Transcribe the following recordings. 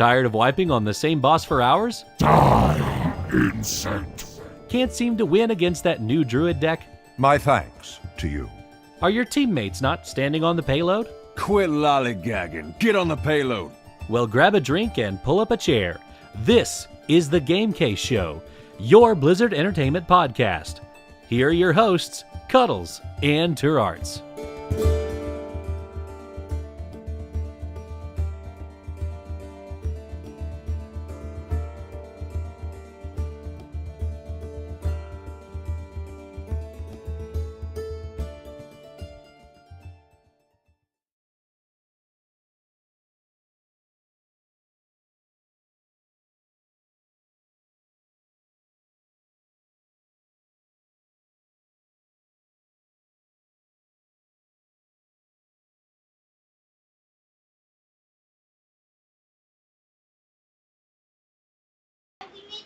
Tired of wiping on the same boss for hours? Die, insect. Can't seem to win against that new druid deck? My thanks to you. Are your teammates not standing on the payload? Quit lollygagging. Get on the payload. Well, grab a drink and pull up a chair. This is the Game Case Show, your Blizzard Entertainment podcast. Here are your hosts, Cuddles and Turarts.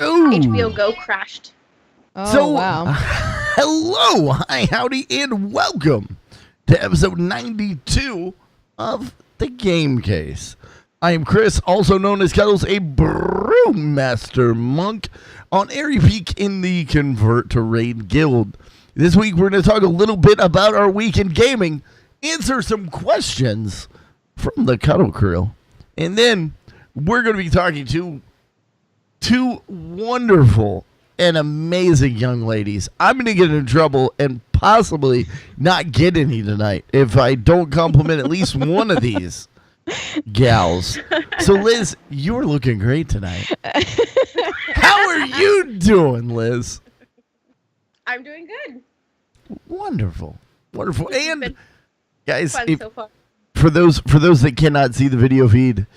Ooh. HBO Go crashed. Oh, wow. Hello, hi, howdy, and welcome to episode 92 of The Game Case. I am Chris, also known as Cuddles, a Brewmaster Monk on Airy Peak in the Convert to Raid Guild. This week, we're going to talk a little bit about our week in gaming, answer some questions from the Cuddle Crew, and then we're going to be talking to two wonderful and amazing young ladies. I'm going to get in trouble and possibly not get any tonight if I don't compliment at least one of these gals. So, Liz, you're looking great tonight. How are you doing, Liz? I'm doing good. Wonderful. Wonderful. And, guys, Fun so far. for those that cannot see the video feed,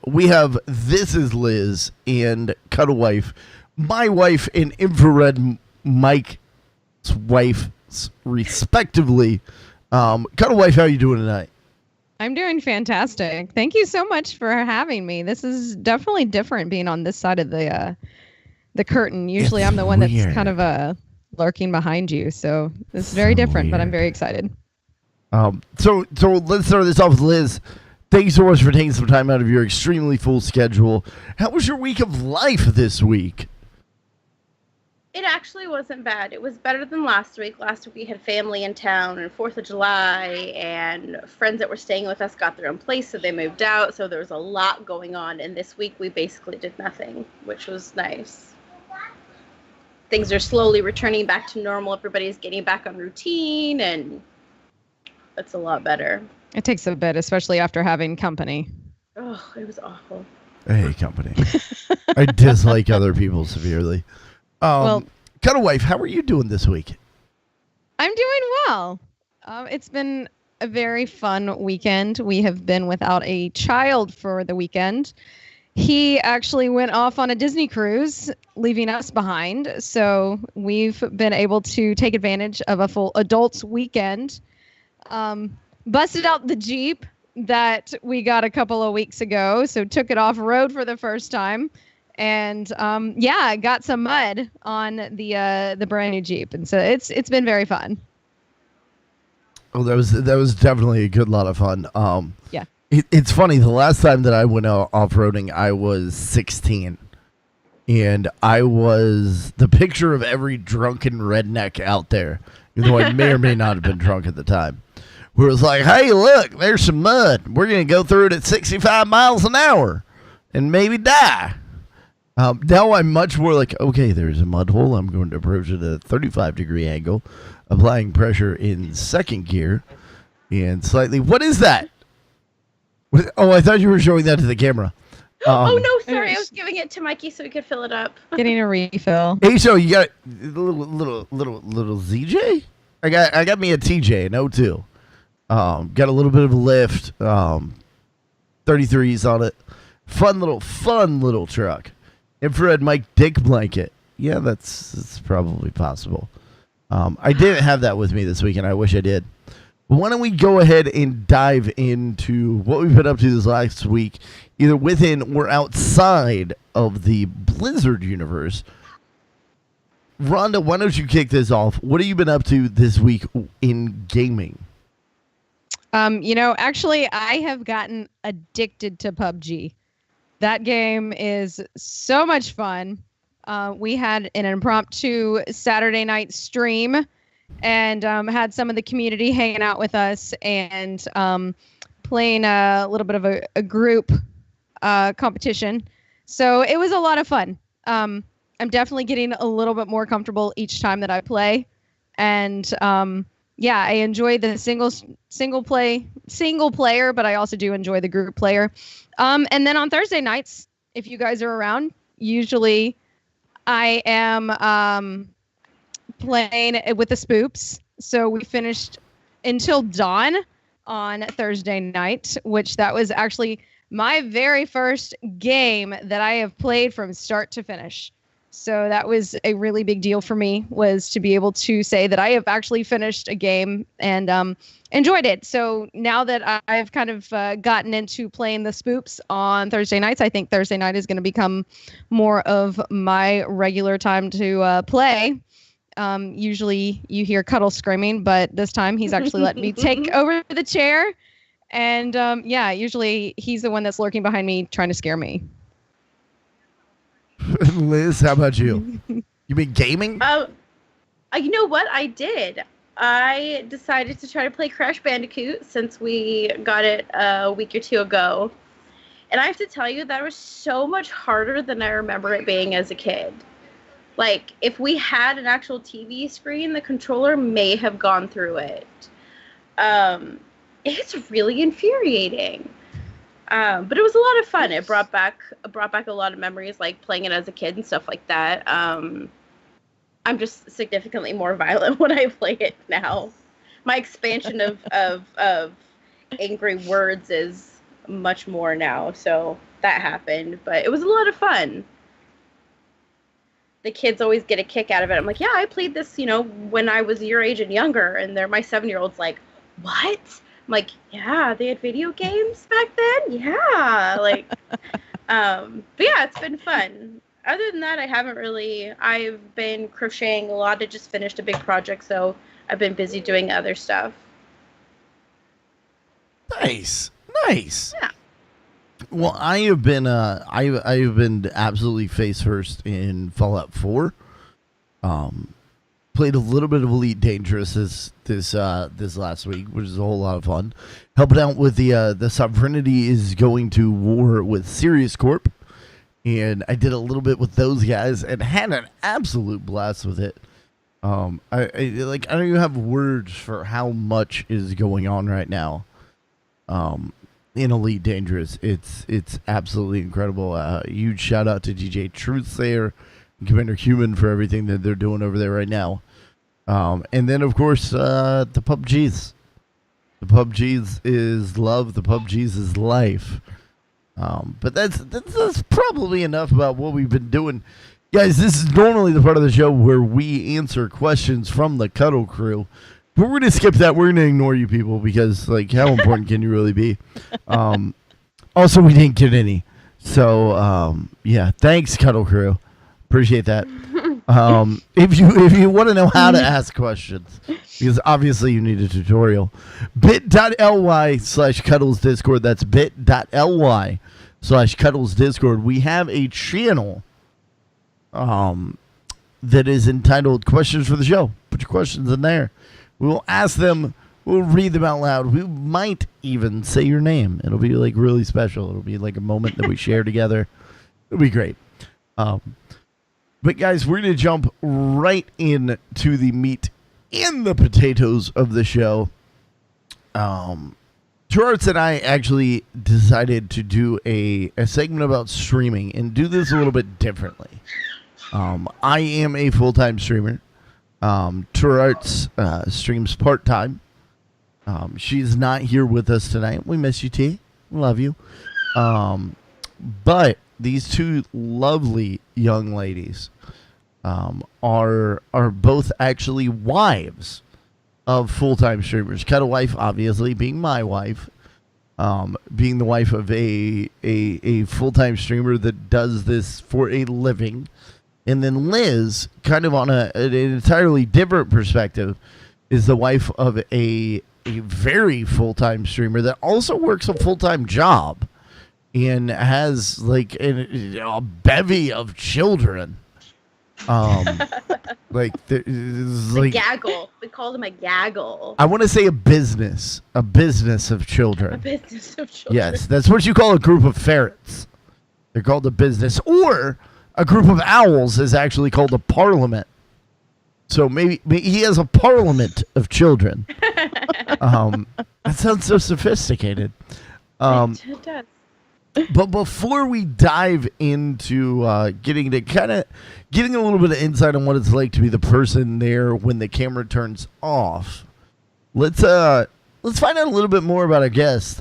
we have This Is Liz and Cuddlewife, my wife and Infrared Mike's wife, respectively. Cuddlewife, how are you doing tonight? I'm doing fantastic. Thank you so much for having me. This is definitely different being on this side of the curtain. Usually I'm the one that's kind of lurking behind you. So this is very different, but I'm very excited. So let's start this off with Liz. Thank you so much for taking some time out of your extremely full schedule. How was your week of life this week? It actually wasn't bad. It was better than last week. Last week we had family in town and 4th of July, and friends that were staying with us got their own place, so they moved out. So there was a lot going on. And this week we basically did nothing, which was nice. Things are slowly returning back to normal. Everybody's getting back on routine, and it's a lot better. It takes a bit, especially after having company. Oh, it was awful. I hate company. I dislike other people severely. Cuddlewife, how are you doing this week? I'm doing well. It's been a very fun weekend. We have been without a child for the weekend. He actually went off on a Disney cruise, leaving us behind. So we've been able to take advantage of a full adults weekend. Busted out the Jeep that we got a couple of weeks ago, so took it off road for the first time, and got some mud on the brand new Jeep, and so it's been very fun. Oh, that was definitely a good lot of fun. Yeah, it's funny. The last time that I went off-roading, I was 16, and I was the picture of every drunken redneck out there, even though I may or may not have been drunk at the time. Where it was like, hey, look, there's some mud. We're going to go through it at 65 miles an hour and maybe die. Now I'm much more like, okay, there's a mud hole. I'm going to approach it at a 35-degree angle, applying pressure in second gear and slightly. What is that? Oh, I thought you were showing that to the camera. Oh, no, sorry. I was giving it to Mikey so he could fill it up. Getting a refill. Hey, so you got a little ZJ? I got me a TJ, an O2. Got a little bit of a lift, 33s on it. Fun little truck. Infrared Mike dick blanket. Yeah, that's probably possible. I didn't have that with me this weekend. I wish I did. But why don't we go ahead and dive into what we've been up to this last week, either within or outside of the Blizzard universe. Rhonda, why don't you kick this off? What have you been up to this week in gaming? Actually, I have gotten addicted to PUBG. That game is so much fun. We had an impromptu Saturday night stream and had some of the community hanging out with us and playing a little bit of a group competition. So it was a lot of fun. I'm definitely getting a little bit more comfortable each time that I play. And yeah, I enjoy the single player, but I also do enjoy the group player. And then on Thursday nights, if you guys are around, usually I am playing with the Spoops. So we finished until dawn on Thursday night, which that was actually my very first game that I have played from start to finish. So that was a really big deal for me, was to be able to say that I have actually finished a game and enjoyed it. So now that I've kind of gotten into playing the Spoops on Thursday nights, I think Thursday night is going to become more of my regular time to play. Usually you hear Cuddle screaming, but this time he's actually let me take over the chair. And yeah, usually he's the one that's lurking behind me trying to scare me. Liz, how about you? You been gaming? You know what? I did. I decided to try to play Crash Bandicoot since we got it a week or two ago. And I have to tell you, that was so much harder than I remember it being as a kid. Like, if we had an actual TV screen, the controller may have gone through it. It's really infuriating. But it was a lot of fun. It brought back a lot of memories, like playing it as a kid and stuff like that. I'm just significantly more violent when I play it now. My expansion of angry words is much more now, so that happened. But it was a lot of fun. The kids always get a kick out of it. I'm like, yeah, I played this, when I was your age and younger, and my 7-year-old's like, what? I'm like, yeah, they had video games back then? Yeah. Like, but yeah, it's been fun. Other than that, I've been crocheting a lot. I just finished a big project, so I've been busy doing other stuff. Nice. Yeah. Well, I have been absolutely face first in Fallout 4. Played a little bit of Elite Dangerous this last week, which is a whole lot of fun. Helping out with the Sovereignty is going to war with Sirius Corp, and I did a little bit with those guys and had an absolute blast with it. I don't even have words for how much is going on right now. In Elite Dangerous, it's absolutely incredible. Huge shout out to DJ Truthsayer and Commander Human for everything that they're doing over there right now. And then, of course, the PUBGs. The PUBGs is love. The PUBGs is life. But that's probably enough about what we've been doing. Guys, this is normally the part of the show where we answer questions from the Cuddle crew. But we're going to skip that. We're going to ignore you people because, how important can you really be? Also, we didn't get any. So, yeah, thanks, Cuddle crew. Appreciate that. If you want to know how to ask questions, because obviously you need a tutorial, bit.ly/Cuddles Discord. That's bit.ly/Cuddles Discord. We have a channel that is entitled Questions for the Show. Put your questions in there. We will ask them. We'll read them out loud. We might even say your name. It'll be really special. It'll be like a moment that we share together. It'll be great. But guys, we're going to jump right into the meat and the potatoes of the show. Gerards and I actually decided to do a segment about streaming and do this a little bit differently. I am a full-time streamer. Gerards streams part-time. She's not here with us tonight. We miss you, T. Love you. But these two lovely young ladies are both actually wives of full-time streamers. Cuddlewife, obviously, being my wife, being the wife of a full-time streamer that does this for a living. And then Liz, kind of on an entirely different perspective, is the wife of a very full-time streamer that also works a full-time job. and has like a bevy of children. Like the gaggle. We called him a gaggle. I want to say a business of children. A business of children. Yes, that's what you call a group of ferrets. They're called a business, or a group of owls is actually called a parliament. So maybe he has a parliament of children. That sounds so sophisticated. It does. But before we dive into getting a little bit of insight on what it's like to be the person there when the camera turns off, let's find out a little bit more about our guest.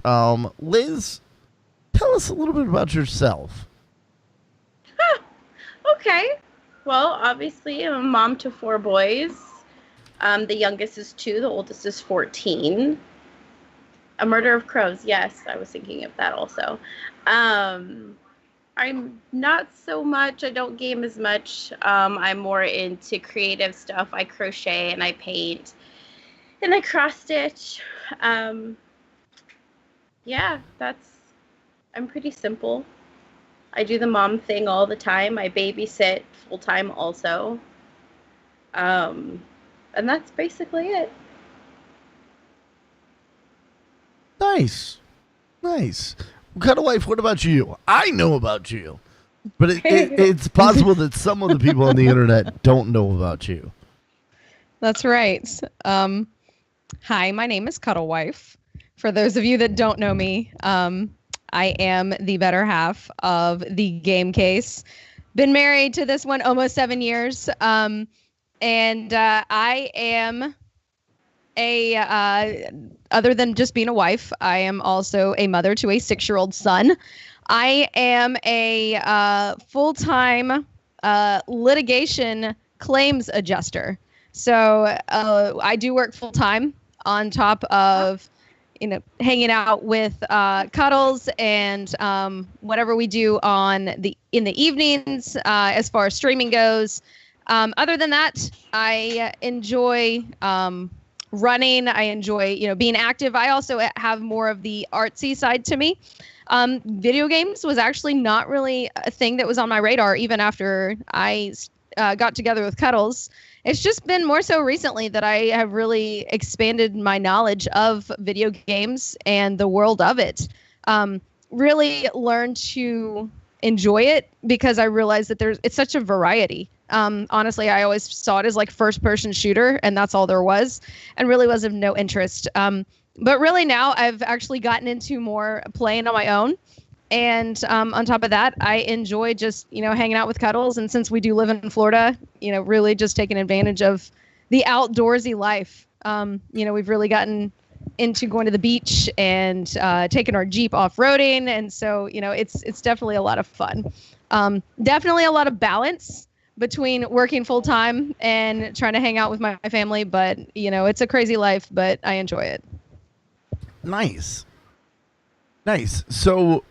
Liz, tell us a little bit about yourself. Okay. Well, obviously, I'm a mom to 4 boys. The youngest is 2. The oldest is 14. A Murder of Crows. Yes, I was thinking of that also. I'm not so much. I don't game as much. I'm more into creative stuff. I crochet and I paint and I cross stitch. Yeah, I'm pretty simple. I do the mom thing all the time. I babysit full time also. And that's basically it. Nice. Cuddlewife, what about you? I know about you. But it's possible that some of the people on the internet don't know about you. That's right. Hi, my name is Cuddlewife. For those of you that don't know me, I am the better half of the game case. Been married to this one almost 7 years. And I am other than just being a wife, I am also a mother to a 6-year-old son. I am a full-time litigation claims adjuster. So I do work full-time on top of hanging out with Cuddles and whatever we do in the evenings as far as streaming goes. Other than that, I enjoy running. I enjoy being active. I also have more of the artsy side to me. Video games was actually not really a thing that was on my radar even after I got together with Cuddles. It's just been more so recently that I have really expanded my knowledge of video games and the world of it. Really learned to enjoy it because I realized that it's such a variety. Honestly, I always saw it as like first-person shooter, and that's all there was, and really was of no interest. But really now I've actually gotten into more playing on my own. And on top of that, I enjoy just, hanging out with Cuddles. And since we do live in Florida, really just taking advantage of the outdoorsy life. We've really gotten into going to the beach and taking our Jeep off-roading. And so, it's definitely a lot of fun. Definitely a lot of balance between working full-time and trying to hang out with my family. But, it's a crazy life, but I enjoy it. Nice. So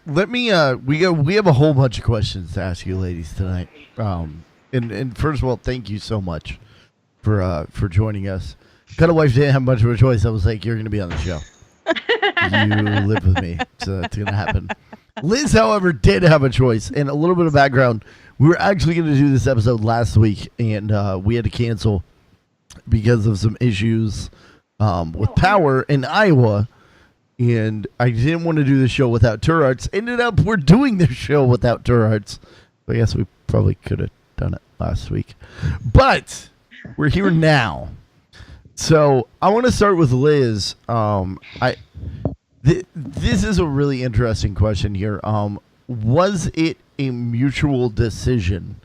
let me we have a whole bunch of questions to ask you ladies tonight. And first of all, thank you so much for joining us. Cuddlewife didn't have much of a choice. I was like, you're going to be on the show. You live with me, so it's going to happen. Liz, however, did have a choice. And a little bit of background. We were actually going to do this episode last week, and we had to cancel because of some issues with power in Iowa. And I didn't want to do the show without Turarts. Ended up we're doing the show without Turarts. So I guess we probably could have done it last week. But we're here now. So I want to start with Liz. This is a really interesting question here. Was it a mutual decision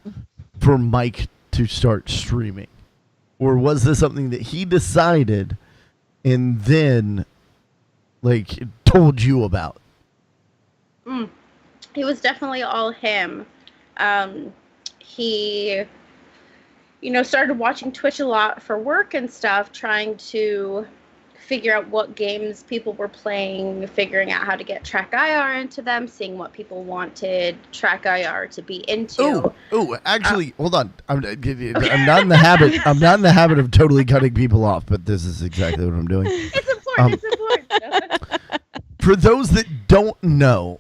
for Mike to start streaming? Or was this something that he decided and then told you about? It was definitely all him. He, started watching Twitch a lot for work and stuff, trying to figure out what games people were playing, figuring out how to get Track IR into them, seeing what people wanted Track IR to be into. Actually, hold on. I'm not in the habit. I'm not in the habit of totally cutting people off, but this is exactly what I'm doing. It's important. It's important. For those that don't know,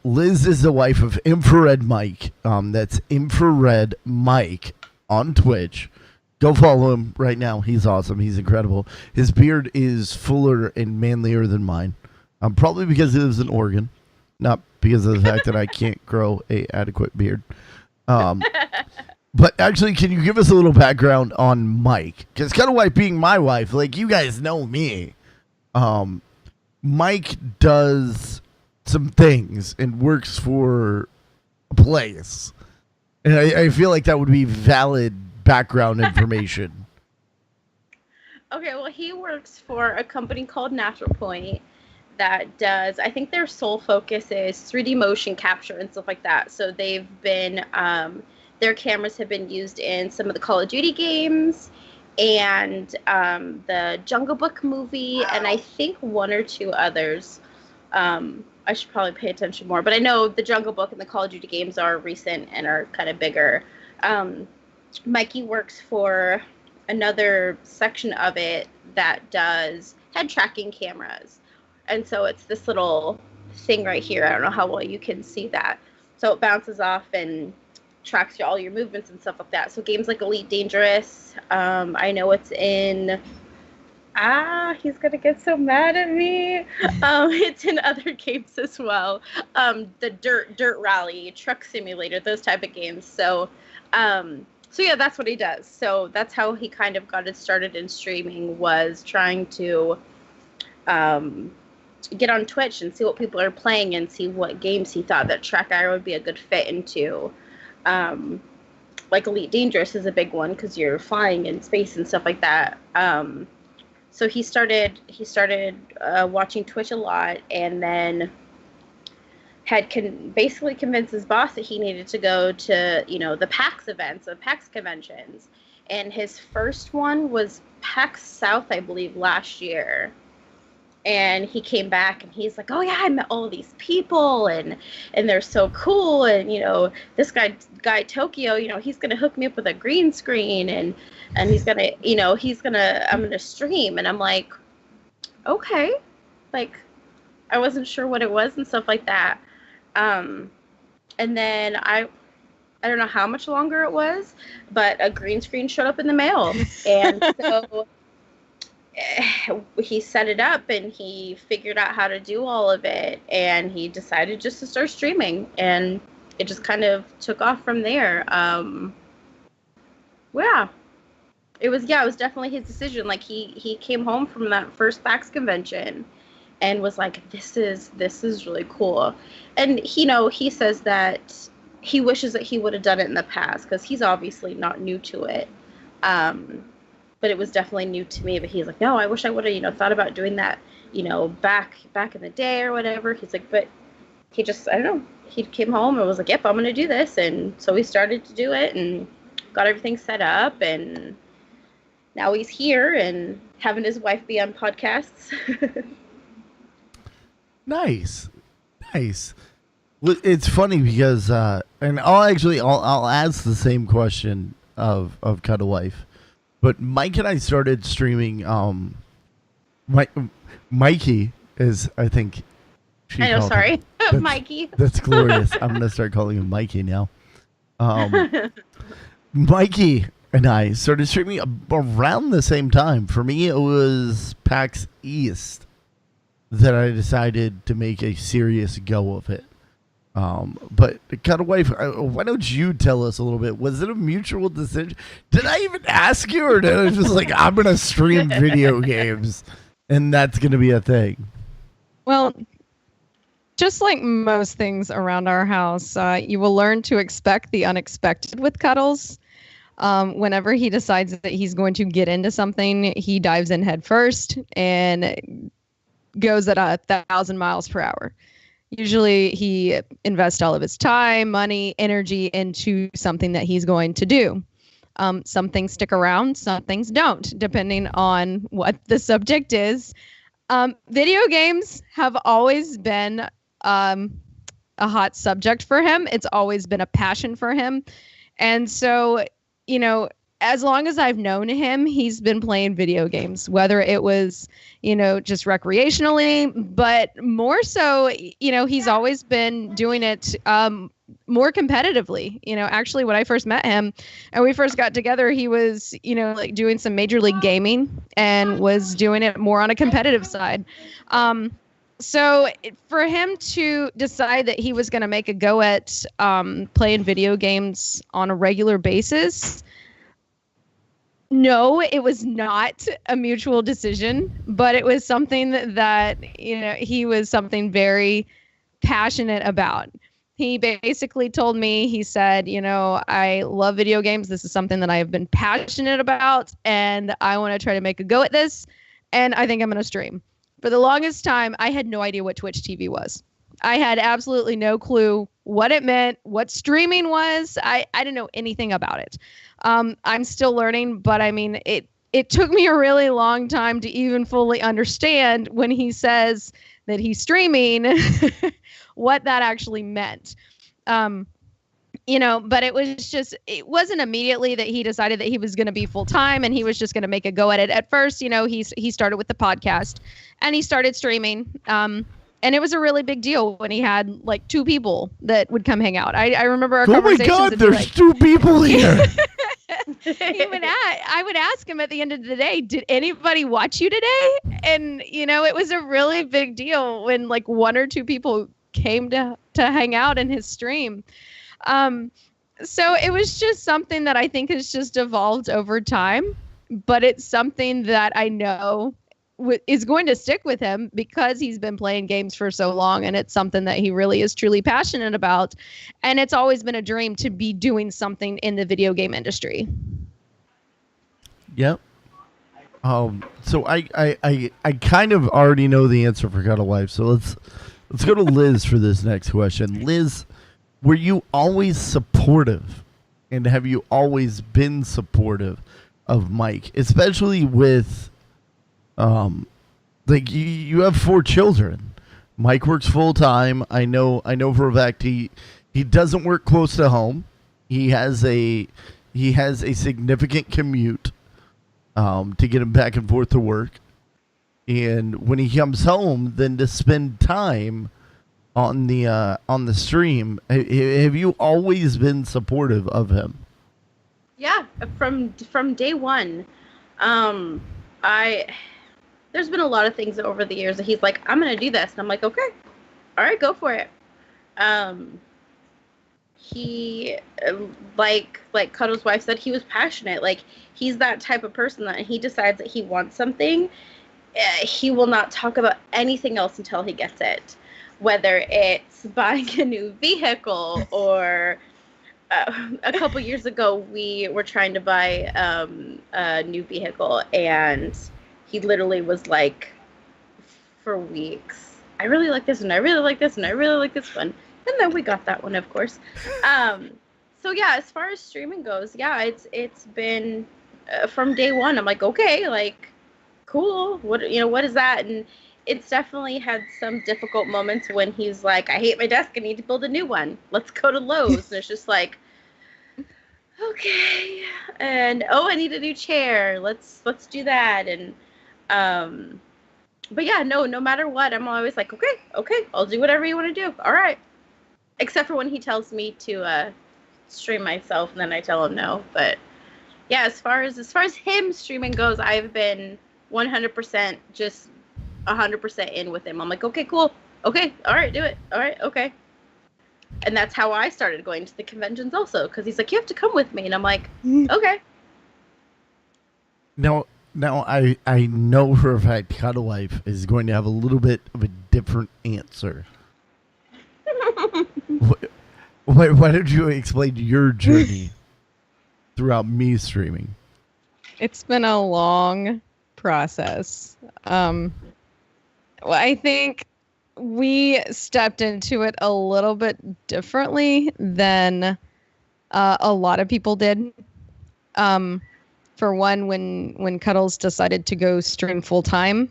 Liz is the wife of Infrared Mike. That's Infrared Mike on Twitch. Go follow him right now. He's awesome. He's incredible. His beard is fuller and manlier than mine. Probably because he lives in Oregon, not because of the fact that I can't grow a adequate beard. But actually, can you give us a little background on Mike? Because Cuddlewife being my wife, like, you guys know me. Mike does some things and works for a place. And I feel like that would be valid background information. Okay, well, he works for a company called Natural Point that does, I think their sole focus is 3D motion capture and stuff like that. So they've been, their cameras have been used in some of the Call of Duty games and the Jungle Book movie, and I think one or two others. I should probably pay attention more, but I know the Jungle Book and the Call of Duty games are recent and are kind of bigger. Mikey works for another section of it that does head tracking cameras. And so it's this little thing right here. I don't know how well you can see that. So it bounces off and tracks all your movements and stuff like that. So games like Elite Dangerous, I know it's in... he's going to get so mad at me. It's in other games as well. The Dirt Rally, Truck Simulator, those type of games. So yeah, that's what he does. So that's how he kind of got it started in streaming, was trying to get on Twitch and see what people are playing and see what games he thought that TrackIR would be a good fit into. Like Elite Dangerous is a big one because you're flying in space and stuff like that. So he started watching Twitch a lot, and then had basically convinced his boss that he needed to go to, the PAX events, the PAX conventions. And his first one was PAX South, I believe, last year. And he came back and he's like, oh yeah, I met all these people and they're so cool. And, this guy Tokyo, he's going to hook me up with a green screen and he's going to, I'm going to stream. And I'm like, okay. Like, I wasn't sure what it was and stuff like that. And then I don't know how much longer it was, but a green screen showed up in the mail. And so he set it up and he figured out how to do all of it, and he decided just to start streaming, and it just kind of took off from there. It was definitely his decision. Like he came home from that first PAX convention and was like, this is really cool. And he says that he wishes that he would have done it in the past because he's obviously not new to it. But it was definitely new to me. But he's like, no, I wish I would have, thought about doing that, back in the day or whatever. He's like, but he just, I don't know. He came home and was like, yep, I'm going to do this. And so we started to do it and got everything set up. And now he's here and having his wife be on podcasts. Nice. Well, it's funny because, and I'll ask the same question of Cuddlewife. But Mike and I started streaming. Mikey is, I think. I know, sorry. Mikey. That's glorious. I'm going to start calling him Mikey now. Mikey and I started streaming around the same time. For me, it was PAX East that I decided to make a serious go of it. But Cuddlewife, why don't you tell us a little bit? Was it a mutual decision? Did I even ask you, or did I just like, I'm going to stream video games and that's going to be a thing? Well, just like most things around our house, you will learn to expect the unexpected with Cuddles. Whenever he decides that he's going to get into something, he dives in head first and goes at 1,000 miles per hour. Usually he invests all of his time, money, energy into something that he's going to do. Some things stick around, some things don't, depending on what the subject is. Video games have always been a hot subject for him. It's always been a passion for him. And so, as long as I've known him, he's been playing video games, whether it was, just recreationally, but more so, he's always been doing it more competitively. Actually, when I first met him and we first got together, he was, like doing some Major League gaming and was doing it more on a competitive side. So for him to decide that he was going to make a go at playing video games on a regular basis, no, it was not a mutual decision, but it was something that he was something very passionate about. He basically told me, he said, I love video games. This is something that I have been passionate about, and I want to try to make a go at this, and I think I'm going to stream. For the longest time, I had no idea what Twitch TV was. I had absolutely no clue what it meant, what streaming was. I didn't know anything about it. I'm still learning, but I mean, it took me a really long time to even fully understand when he says that he's streaming, what that actually meant. But it wasn't immediately that he decided that he was going to be full time and he was just going to make a go at it. At first, he started with the podcast and he started streaming. And it was a really big deal when he had like 2 people that would come hang out. I remember our conversations. Oh my God, there's 2 people here. I would ask him at the end of the day, did anybody watch you today? And, it was a really big deal when like 1 or 2 people came to hang out in his stream. So it was just something that I think has just evolved over time, but it's something that I know is going to stick with him because he's been playing games for so long, and it's something that he really is truly passionate about. And it's always been a dream to be doing something in the video game industry. Yep. So I kind of already know the answer for Cuddlewife. So let's go to Liz for this next question. Liz, were you always supportive, and have you always been supportive of Mike, especially with like you have 4 children. Mike works full time. I know for a fact he doesn't work close to home. He has a significant commute to get him back and forth to work. And when he comes home, then to spend time on the stream, have you always been supportive of him? Yeah, from day one. There's been a lot of things over the years that he's like, I'm going to do this. And I'm like, okay, all right, go for it. He, like Cuddle's wife said, he was passionate. Like, he's that type of person that he decides that he wants something. He will not talk about anything else until he gets it. Whether it's buying a new vehicle or a couple years ago, we were trying to buy a new vehicle, and he literally was like, for weeks, I really like this one, I really like this one, I really like this one. And then we got that one, of course. So yeah, as far as streaming goes, yeah, it's been from day one. I'm like, okay, like, cool. What is that? And it's definitely had some difficult moments when he's like, I hate my desk, I need to build a new one. Let's go to Lowe's. And it's just like, okay. And I need a new chair. Let's do that. And but yeah, no matter what, I'm always like, okay, I'll do whatever you want to do. All right. Except for when he tells me to stream myself, and then I tell him no. But yeah, as far as him streaming goes, I've been 100% just 100% in with him. I'm like, okay, cool. Okay, all right, do it. All right, okay. And that's how I started going to the conventions also, because he's like, you have to come with me. And I'm like, okay. Now I know for a fact Cuddlewife is going to have a little bit of a different answer. Why don't you explain your journey throughout me streaming? It's been a long process. Well, I think we stepped into it a little bit differently than a lot of people did. For one, when Cuddles decided to go stream full time,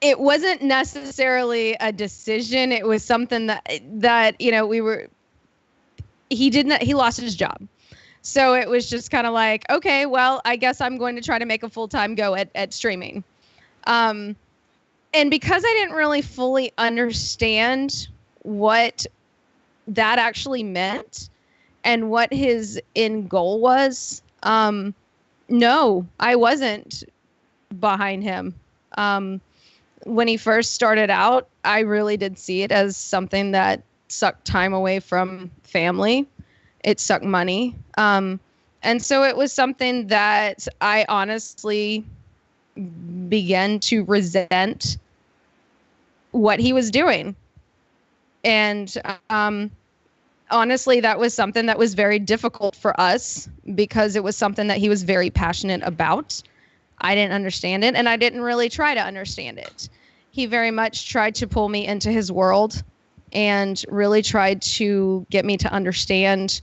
it wasn't necessarily a decision. It was something that he lost his job. So it was just kind of like, okay, well, I guess I'm going to try to make a full-time go at streaming. And because I didn't really fully understand what that actually meant and what his end goal was, no, I wasn't behind him. When he first started out, I really did see it as something that sucked time away from family. It sucked money. And so it was something that I honestly began to resent what he was doing. And honestly, that was something that was very difficult for us because it was something that he was very passionate about. I didn't understand it, and I didn't really try to understand it. He very much tried to pull me into his world and really tried to get me to understand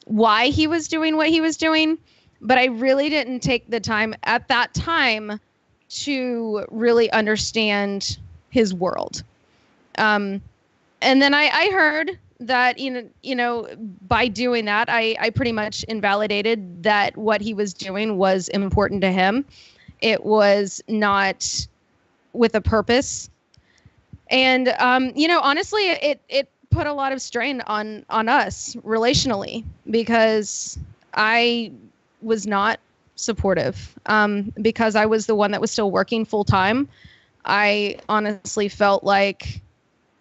why he was doing what he was doing. But I really didn't take the time at that time to really understand his world. And then I heard that, by doing that, I pretty much invalidated that what he was doing was important to him. It was not with a purpose. And, honestly, it put a lot of strain on us relationally because I was not supportive because I was the one that was still working full time. I honestly felt like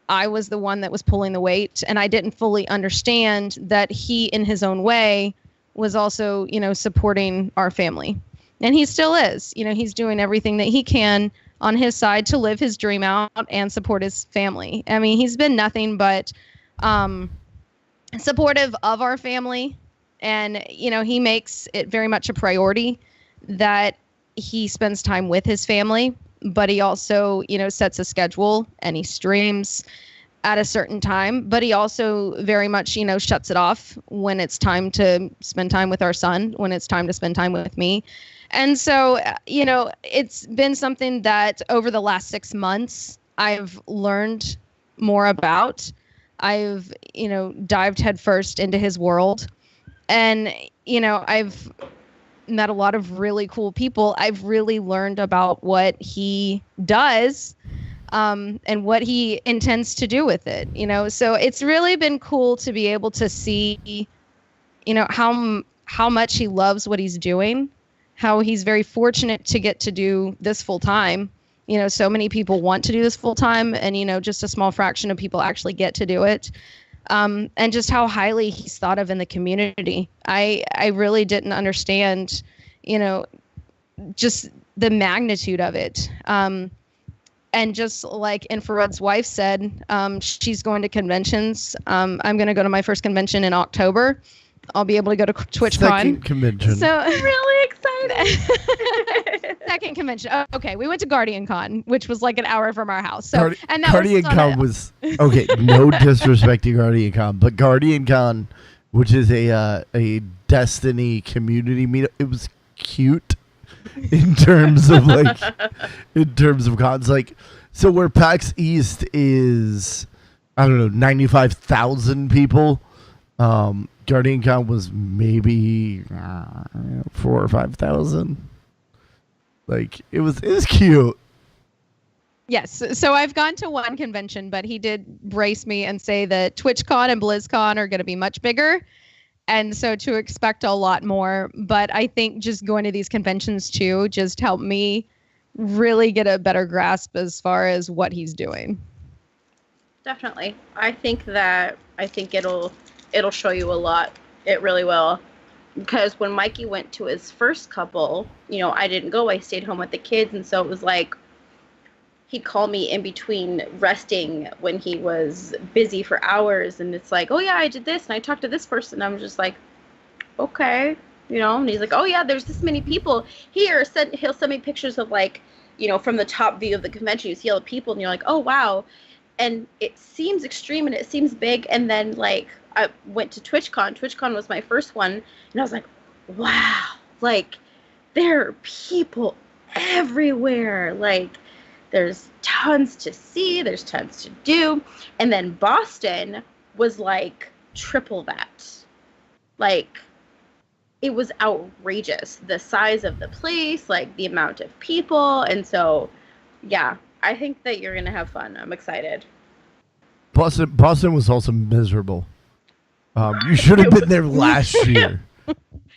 I was the one that was pulling the weight, and I didn't fully understand that he, in his own way, was also, supporting our family. And he still is. He's doing everything that he can on his side to live his dream out and support his family. I mean, he's been nothing but supportive of our family. And, he makes it very much a priority that he spends time with his family. But he also, sets a schedule and he streams at a certain time. But he also very much, shuts it off when it's time to spend time with our son, when it's time to spend time with me. And so, it's been something that over the last 6 months, I've learned more about. I've, dived headfirst into his world. And, I've met a lot of really cool people. I've really learned about what he does and what he intends to do with it, So it's really been cool to be able to see, how much he loves what he's doing, how he's very fortunate to get to do this full time. So many people want to do this full time and, just a small fraction of people actually get to do it. And just how highly he's thought of in the community. I really didn't understand, just the magnitude of it. And just like Infrared's wife said, she's going to conventions. I'm going to go to my first convention in October. I'll be able to go to TwitchCon. Second convention. So I'm really excited. Second convention. Oh, okay, we went to Guardian Con, which was like an hour from our house. So and that Guardian Con was okay. No disrespect to Guardian Con, but Guardian Con, which is a Destiny community meetup, it was cute in terms of cons. Like, so where PAX East is, I don't know, 95,000 people. Guardian Con was maybe 4,000 or 5,000. Like it was cute. Yes. So I've gone to one convention, but he did brace me and say that TwitchCon and BlizzCon are going to be much bigger. And so to expect a lot more. But I think just going to these conventions too just helped me really get a better grasp as far as what he's doing. Definitely. I think it'll show you a lot. It really will. Because when Mikey went to his first couple, I didn't go. I stayed home with the kids. And so it was like, he'd call me in between resting when he was busy for hours. And it's like, oh, yeah, I did this. And I talked to this person. I'm just like, okay. And he's like, oh, yeah, there's this many people here. He'll send me pictures of like, from the top view of the convention. You see all the people and you're like, oh, wow. And it seems extreme and it seems big. And then like I went to TwitchCon. TwitchCon was my first one. And I was like, wow, like there are people everywhere. Like there's tons to see. There's tons to do. And then Boston was like triple that. Like it was outrageous. The size of the place, like the amount of people. And so, yeah, I think that you're going to have fun. I'm excited. Boston was also miserable. You should have been there last year.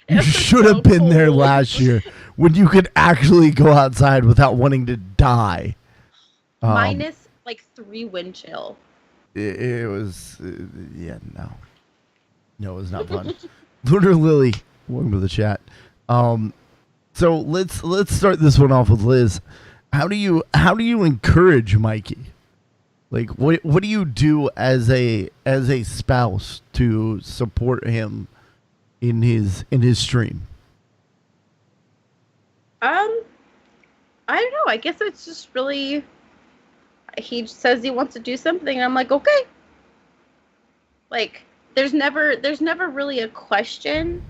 You should have been there last year when you could actually go outside without wanting to die. Minus like 3 wind chill. It was, no. No, it was not fun. Lunar Lily, welcome to the chat. So let's start this one off with Liz. How do you encourage Mikey? Like, what do you do as a spouse to support him in his stream? I don't know. I guess it's just really, he says he wants to do something, and I'm like, okay. Like, there's never really a question.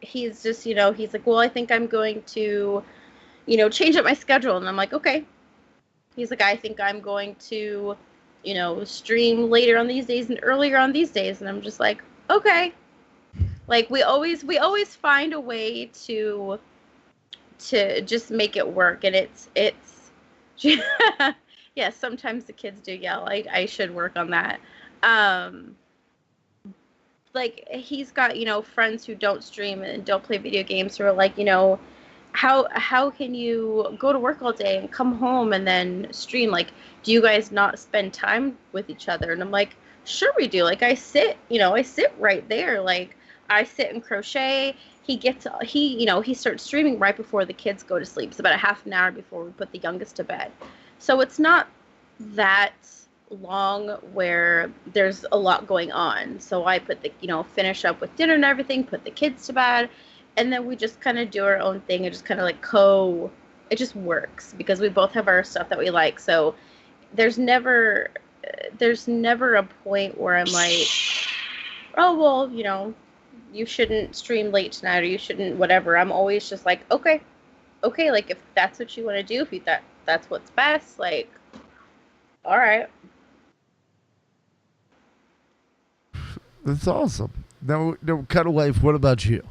He's just, he's like, well, I think I'm going to, change up my schedule, and I'm like, okay. He's like, I think I'm going to, stream later on these days and earlier on these days, and I'm just like, okay. Like, we always find a way to just make it work, and it's yeah, sometimes the kids do yell. I should work on that. Like, he's got, friends who don't stream and don't play video games who are like, how can you go to work all day and come home and then stream? Like, do you guys not spend time with each other? And I'm like, sure we do. Like, I sit right there. Like, I sit and crochet. He starts streaming right before the kids go to sleep. It's about a half an hour before we put the youngest to bed. So it's not that long where there's a lot going on. So I put finish up with dinner and everything, put the kids to bed, and then we just kind of do our own thing and just kind of like it just works because we both have our stuff that we like. So there's never a point where I'm like, oh, well, you shouldn't stream late tonight or you shouldn't whatever. I'm always just like, okay, like if that's what you want to do, if that's what's best, like, all right. That's awesome. Now, Cuddlewife, what about you?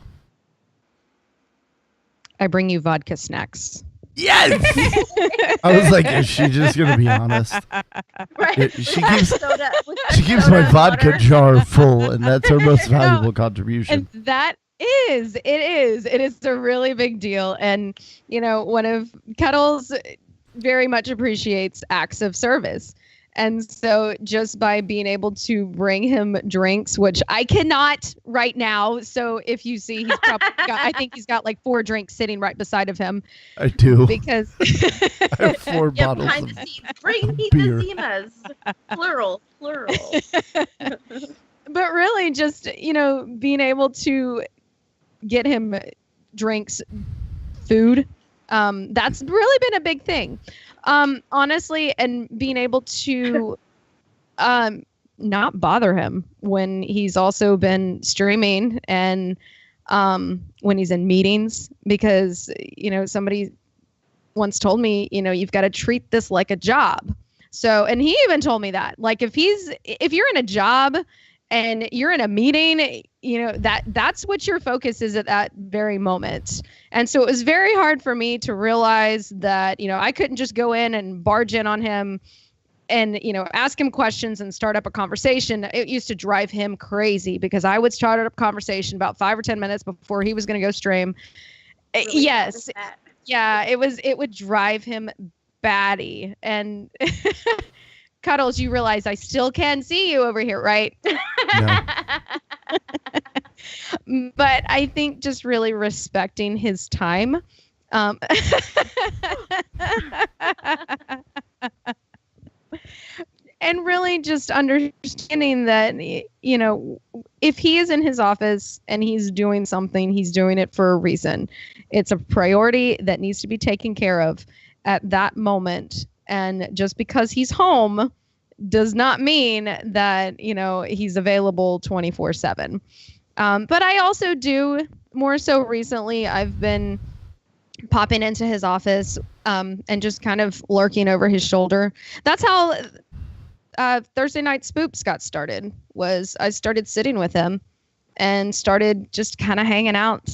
I bring you vodka snacks. Yes! I was like, is she just going to be honest? Right. She keeps my vodka jar full, and that's her most valuable contribution. And it is a really big deal. And, one of Cuddles very much appreciates acts of service. And so just by being able to bring him drinks, which I cannot right now. So if you see, I think he's got like 4 drinks sitting right beside of him. I do. Because I have 4 bottles behind of the scenes. Bring me beer. the Zimas. Plural. But really just, being able to get him drinks, food, that's really been a big thing. Honestly, and being able to not bother him when he's also been streaming and when he's in meetings, because somebody once told me, you've got to treat this like a job. So, and he even told me that, like, if you're in a job and you're in a meeting, that's what your focus is at that very moment. And so it was very hard for me to realize that, I couldn't just go in and barge in on him and, ask him questions and start up a conversation. It used to drive him crazy because I would start up a conversation about 5 or 10 minutes before he was going to go stream. Really? Yes. Yeah, it would drive him batty. And Cuddles, you realize I still can see you over here, right? No. But I think just really respecting his time. And really just understanding that, if he is in his office and he's doing something, he's doing it for a reason. It's a priority that needs to be taken care of at that moment. And just because he's home does not mean that, he's available 24/7. But I also do, more so recently, I've been popping into his office and just kind of lurking over his shoulder. That's how Thursday Night Spoops got started, was I started sitting with him and started just kind of hanging out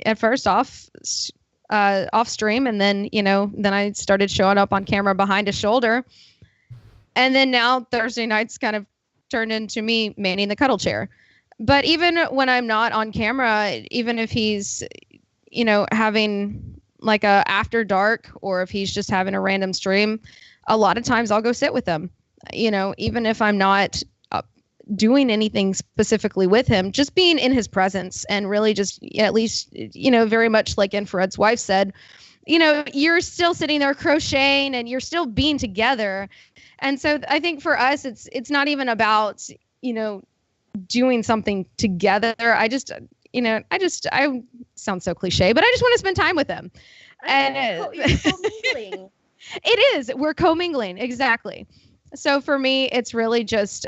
at first off stream. And then, then I started showing up on camera behind his shoulder. And then now Thursday nights kind of turned into me manning the cuddle chair. But even when I'm not on camera, even if he's, having like a after dark, or if he's just having a random stream, a lot of times I'll go sit with him, even if I'm not doing anything specifically with him, just being in his presence and really just at least, very much like Infrared's wife said, you're still sitting there crocheting and you're still being together. And so I think for us, it's not even about, doing something together. I sound so cliche, but I just want to spend time with him. And you're co-mingling. It is. We're commingling. Exactly. So for me, it's really just,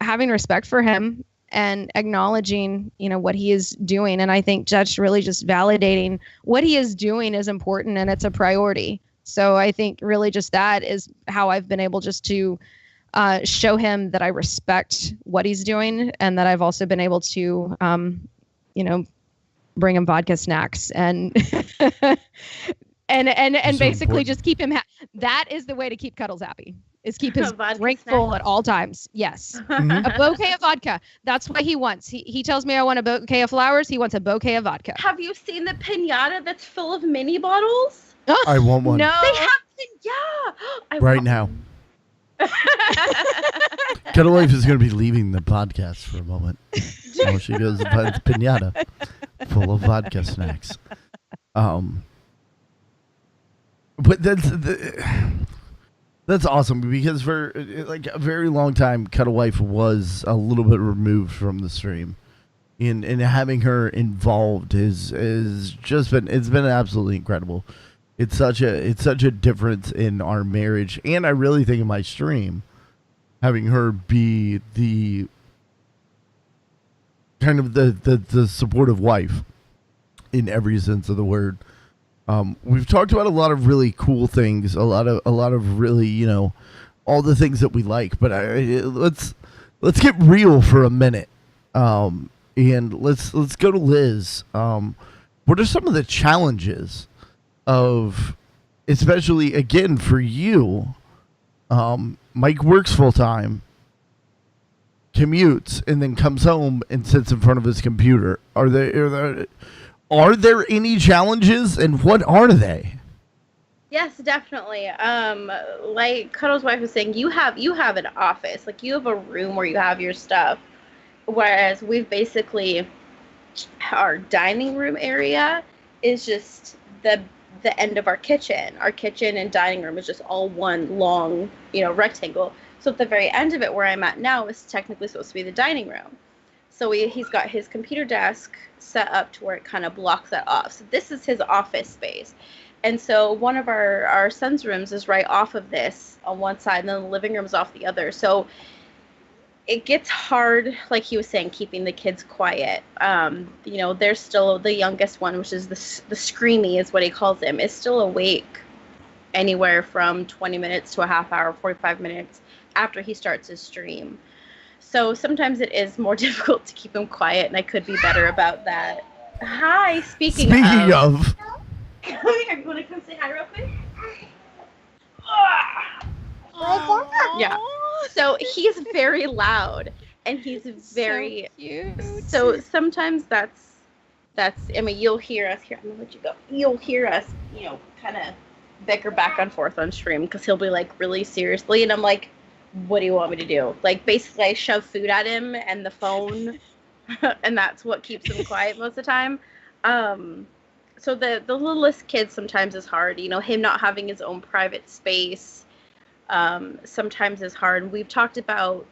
having respect for him and acknowledging, what he is doing. And I think that's really just validating what he is doing is important and it's a priority. So I think really just that is how I've been able just to show him that I respect what he's doing, and that I've also been able to, bring him vodka snacks and and basically just keep him. That is the way to keep Cuddles happy. Is keep his drink full at all times. Yes, a bouquet of vodka. That's what he wants. He tells me I want a bouquet of flowers. He wants a bouquet of vodka. Have you seen the piñata that's full of mini bottles? I want one. No, they have right now. Cuddlewife is going to be leaving the podcast for a moment. So she goes to find the piñata full of vodka snacks. But that's awesome, because for like a very long time, Cuddlewife was a little bit removed from the stream. And having her involved is just been absolutely incredible. It's such a difference in our marriage, and I really think in my stream, having her be the kind of the supportive wife in every sense of the word. We've talked about a lot of really cool things, a lot of really, all the things that we like, but let's get real for a minute. And let's go to Liz. What are some of the challenges of, especially again for you, Mike works full time, commutes, and then comes home and sits in front of his computer. Are there any challenges, and what are they? Yes, definitely. Like Cuddle's wife was saying, you have an office, like you have a room where you have your stuff, whereas we've basically, our dining room area is just the end of our kitchen. Our kitchen and dining room is just all one long, rectangle. So at the very end of it, where I'm at now, is technically supposed to be the dining room. So he's got his computer desk set up to where it kind of blocks that off. So this is his office space. And so one of our son's rooms is right off of this on one side, and then the living room is off the other. So it gets hard, like he was saying, keeping the kids quiet. There's still the youngest one, which is the screamy is what he calls him, is still awake anywhere from 20 minutes to a half hour, 45 minutes after he starts his stream. So sometimes it is more difficult to keep him quiet, and I could be better about that. Hi, speaking of. Come here, you want to come say hi real quick? Yeah. So he's very loud, and he's very so cute. So sometimes that's I mean, you'll hear us here. I'm gonna let you go. You'll hear us, kind of bicker back and forth on stream, because he'll be like really seriously, and I'm like, what do you want me to do? Like, basically I shove food at him and the phone and that's what keeps him quiet most of the time. So the littlest kid sometimes is hard, him not having his own private space sometimes is hard. We've talked about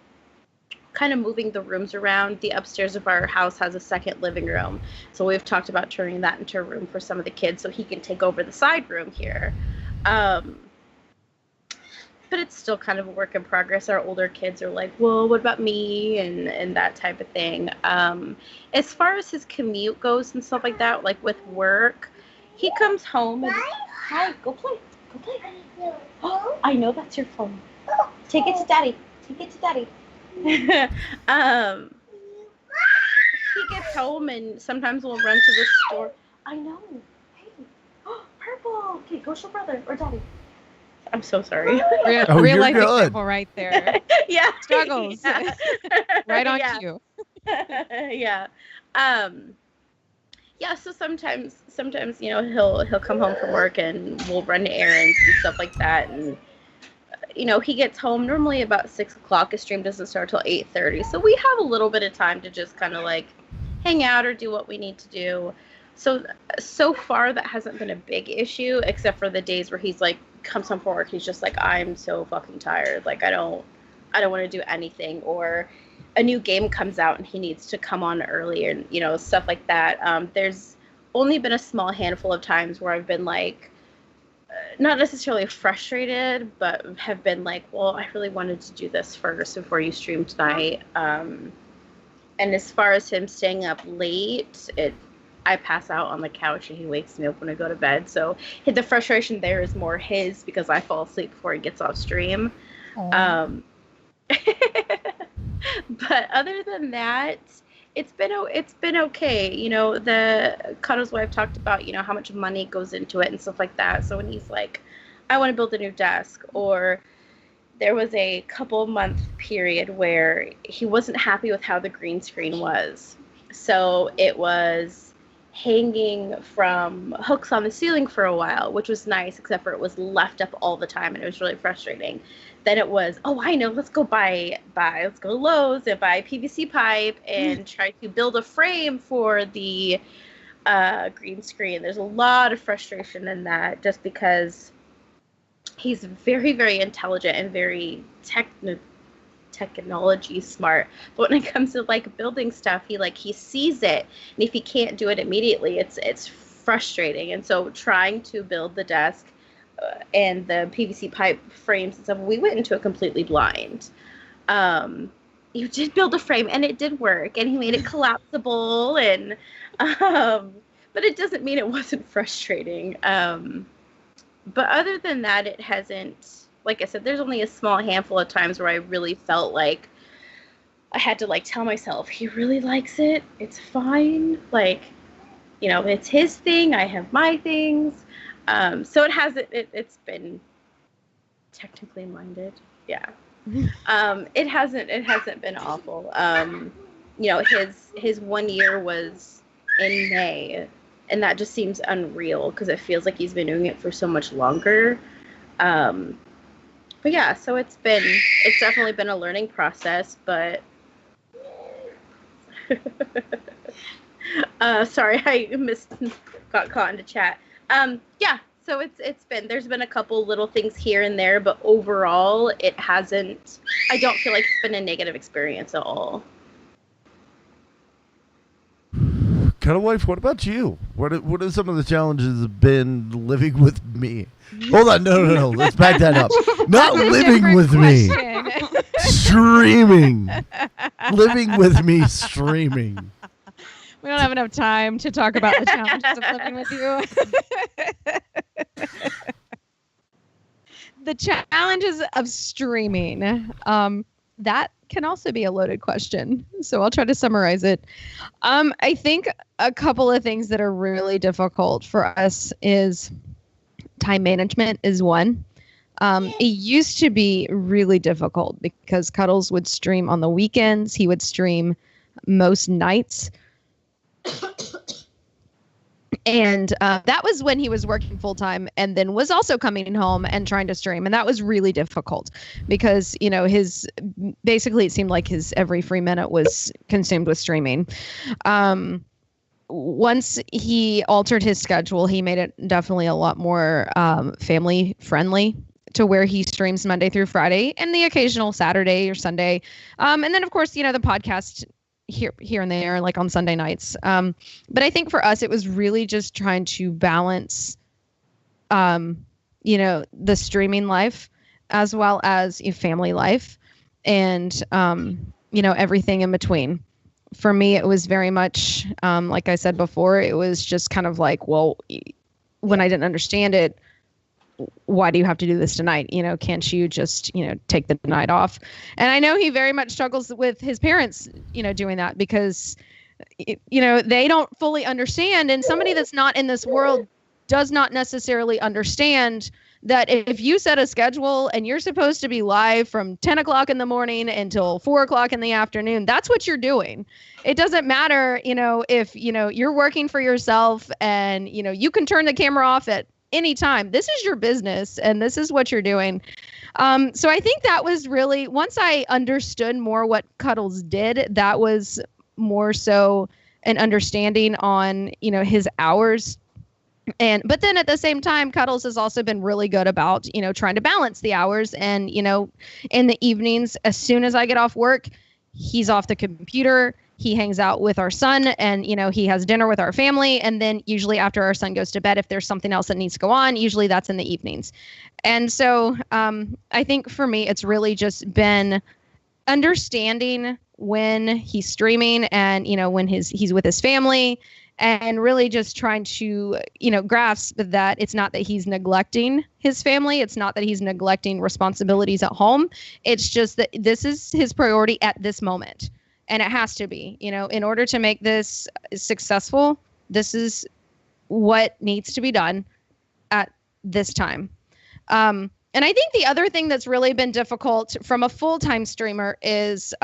kind of moving the rooms around. The upstairs of our house has a second living room, so we've talked about turning that into a room for some of the kids so he can take over the side room here. But it's still kind of a work in progress. Our older kids are like, well, what about me? And that type of thing. As far as his commute goes and stuff like that, like with work, he comes home and, hi, go play. Oh, I know that's your phone. Take it to daddy. home, and sometimes we'll run to the store. I know. Hey, Purple. Okay, go show brother or daddy. I'm so sorry. Real you're life good. example right there. Yeah. Struggles. Yeah. Right on Yeah. cue. Yeah. Yeah, so sometimes he'll come home from work and we'll run errands and stuff like that, and he gets home normally about 6 o'clock. His stream doesn't start till 8:30, so we have a little bit of time to just kind of like hang out or do what we need to do. So far that hasn't been a big issue, except for the days where he's like comes home from work, he's just like, I'm so fucking tired, like I don't want to do anything, or a new game comes out and he needs to come on early, and stuff like that. There's only been a small handful of times where I've been like not necessarily frustrated, but have been like, well, I really wanted to do this first before you stream tonight. And as far as him staying up late, I pass out on the couch and he wakes me up when I go to bed. So the frustration there is more his, because I fall asleep before he gets off stream. But other than that, it's been okay. The Cuddlewife talked about, how much money goes into it and stuff like that. So when he's like, I want to build a new desk, or there was a couple month period where he wasn't happy with how the green screen was. So it was hanging from hooks on the ceiling for a while, which was nice, except for it was left up all the time and it was really frustrating. Then it was, I know, let's go let's go to Lowe's and buy a PVC pipe and try to build a frame for the green screen. There's a lot of frustration in that, just because he's very, very intelligent and very technology smart, but when it comes to like building stuff, he sees it, and if he can't do it immediately, it's frustrating. And so trying to build the desk and the PVC pipe frames and stuff, we went into it completely blind. You did build a frame and it did work, and he made it collapsible, and but it doesn't mean it wasn't frustrating. But other than that, it hasn't. Like I said, there's only a small handful of times where I really felt like I had to tell myself, he really likes it. It's fine. It's his thing. I have my things. So it's been technically minded. Yeah. It hasn't been awful. His 1 year was in May, and that just seems unreal because it feels like he's been doing it for so much longer. But yeah, so it's definitely been a learning process, but sorry, I got caught into chat. Yeah, so there's been a couple little things here and there, but overall I don't feel like it's been a negative experience at all. Cuddlewife, what about you? What are some of the challenges been living with me? Hold on, no. Let's back that up. Not living with me. Streaming. Living with me streaming. We don't have enough time to talk about the challenges of living with you. The challenges of streaming. That can also be a loaded question, so I'll try to summarize it. I think a couple of things that are really difficult for us is time management is one. It used to be really difficult because Cuddles would stream on the weekends. He would stream most nights. And that was when he was working full time and then was also coming home and trying to stream. And that was really difficult because, basically it seemed like his every free minute was consumed with streaming. Once he altered his schedule, he made it definitely a lot more family friendly, to where he streams Monday through Friday and the occasional Saturday or Sunday. And then, of course, the podcast here and there, like on Sunday nights. But I think for us, it was really just trying to balance, the streaming life as well as family life and, everything in between. For me, it was very much, like I said before, it was just kind of like, well, when I didn't understand it, why do you have to do this tonight? Can't you just, take the night off? And I know he very much struggles with his parents, doing that because they don't fully understand. And somebody that's not in this world does not necessarily understand that if you set a schedule and you're supposed to be live from 10 o'clock in the morning until 4 o'clock in the afternoon, that's what you're doing. It doesn't matter, if, you're working for yourself and, you can turn the camera off at any time. This is your business and this is what you're doing. So I think that was really, once I understood more what Cuddles did, that was more so an understanding on, his hours. But then at the same time, Cuddles has also been really good about, trying to balance the hours. And, in the evenings, as soon as I get off work, he's off the computer. He hangs out with our son and, he has dinner with our family. And then usually after our son goes to bed, if there's something else that needs to go on, usually that's in the evenings. And so I think for me, it's really just been understanding when he's streaming and, when he's with his family, and really just trying to, grasp that it's not that he's neglecting his family. It's not that he's neglecting responsibilities at home. It's just that this is his priority at this moment. And it has to be, in order to make this successful, this is what needs to be done at this time. And I think the other thing that's really been difficult from a full-time streamer is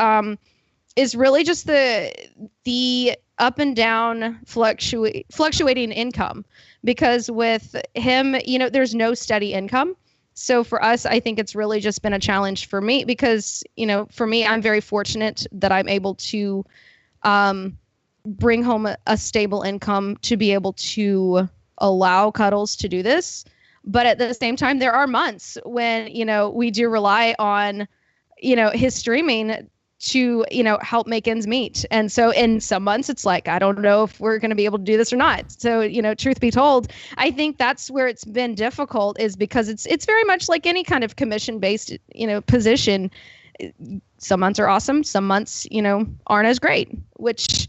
really just the up and down fluctuating income, because with him, there's no steady income. So for us, I think it's really just been a challenge for me because, for me, I'm very fortunate that I'm able to bring home a stable income to be able to allow Cuddles to do this. But at the same time, there are months when, we do rely on, his streaming to, help make ends meet. And so in some months, it's like, I don't know if we're going to be able to do this or not. So, truth be told, I think that's where it's been difficult, is because it's very much like any kind of commission-based, position. Some months are awesome. Some months, aren't as great, which,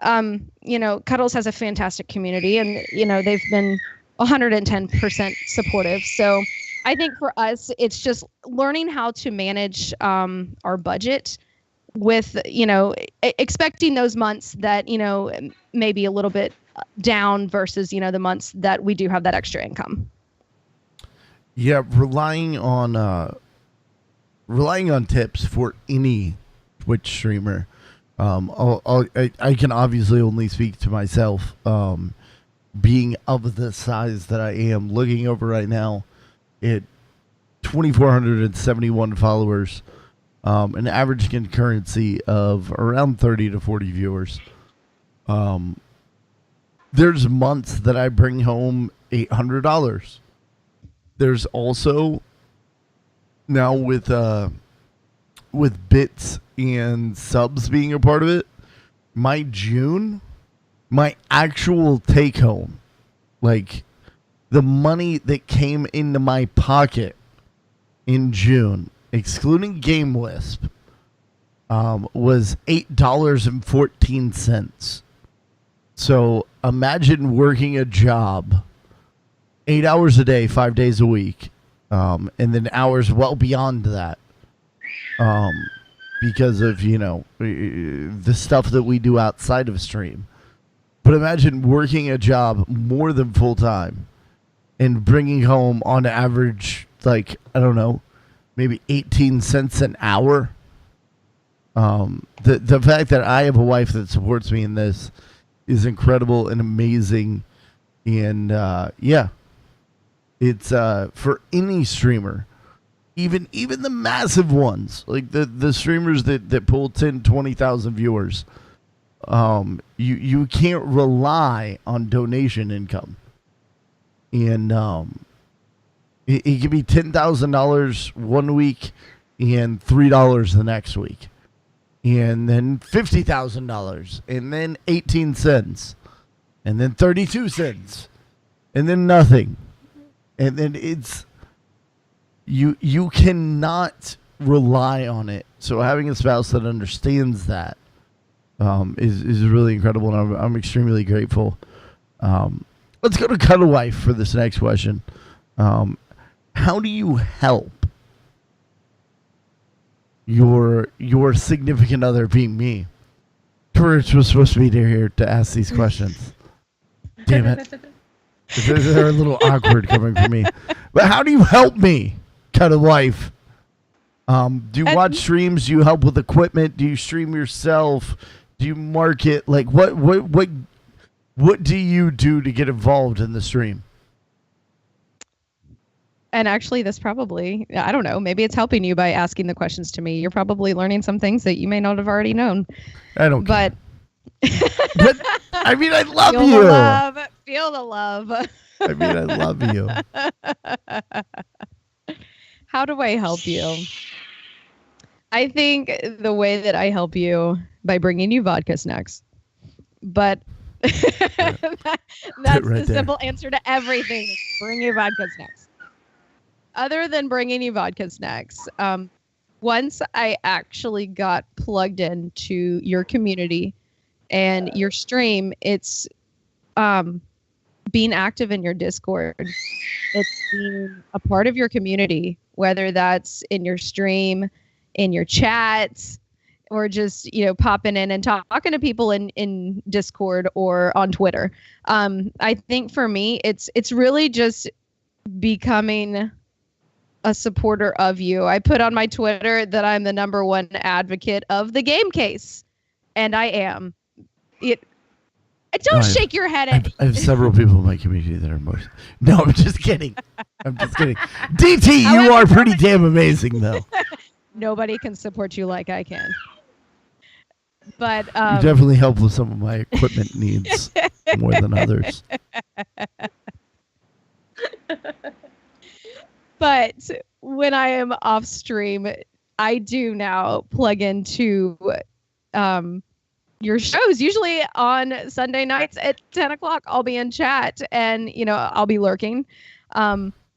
Cuddles has a fantastic community and, they've been 110% supportive. So I think for us, it's just learning how to manage our budget with, expecting those months that, maybe a little bit down versus, the months that we do have that extra income. Yeah, relying on tips for any Twitch streamer. I can obviously only speak to myself, being of the size that I am, looking over right now at 2,471 followers. An average concurrency of around 30 to 40 viewers. There's months that I bring home $800. There's also now with bits and subs being a part of it, my actual take home, like the money that came into my pocket in June, excluding Game Wisp, was $8.14. So imagine working a job 8 hours a day, 5 days a week, and then hours well beyond that, because of, the stuff that we do outside of stream. But imagine working a job more than full time and bringing home on average, like, I don't know, maybe 18 cents an hour. The fact that I have a wife that supports me in this is incredible and amazing. And it's for any streamer, even the massive ones, like the streamers that pull 10, 20,000 viewers. You can't rely on donation income. And it could be $10,000 one week and $3 the next week. And then $50,000 and then 18 cents and then 32 cents and then nothing. And then it's you cannot rely on it. So having a spouse that understands that is really incredible, and I'm extremely grateful. Let's go to Cuddlewife for this next question. How do you help your significant other, being me, Courage was supposed to be here to ask these questions. Damn it. They're a little awkward coming from me. But how do you help me, Cuddlewife? Do you watch streams? Do you help with equipment? Do you stream yourself? Do you market? Like, what do you do to get involved in the stream? And actually, this probably, I don't know, maybe it's helping you by asking the questions to me. You're probably learning some things that you may not have already known. I don't care. But I mean, I love feel you. The love. Feel the love. I mean, I love you. How do I help you? I think the way that I help you by bringing you vodka snacks. But that's right the simple answer to everything. Bring you vodka snacks. Other than bringing you vodka snacks, once I actually got plugged into your community and your stream, it's being active in your Discord. It's being a part of your community, whether that's in your stream, in your chats, or just, popping in and talking to people in Discord or on Twitter. I think for me, it's really just becoming a supporter of you. I put on my Twitter that I'm the #1 advocate of the game case, and I am. Don't shake your head at me. I have several people in my community that are most. No, I'm just kidding. DT, you are pretty damn amazing, though. Nobody can support you like I can. But you definitely help with some of my equipment needs more than others. But when I am off stream, I do now plug into your shows. Usually on Sunday nights at 10 o'clock, I'll be in chat and, I'll be lurking.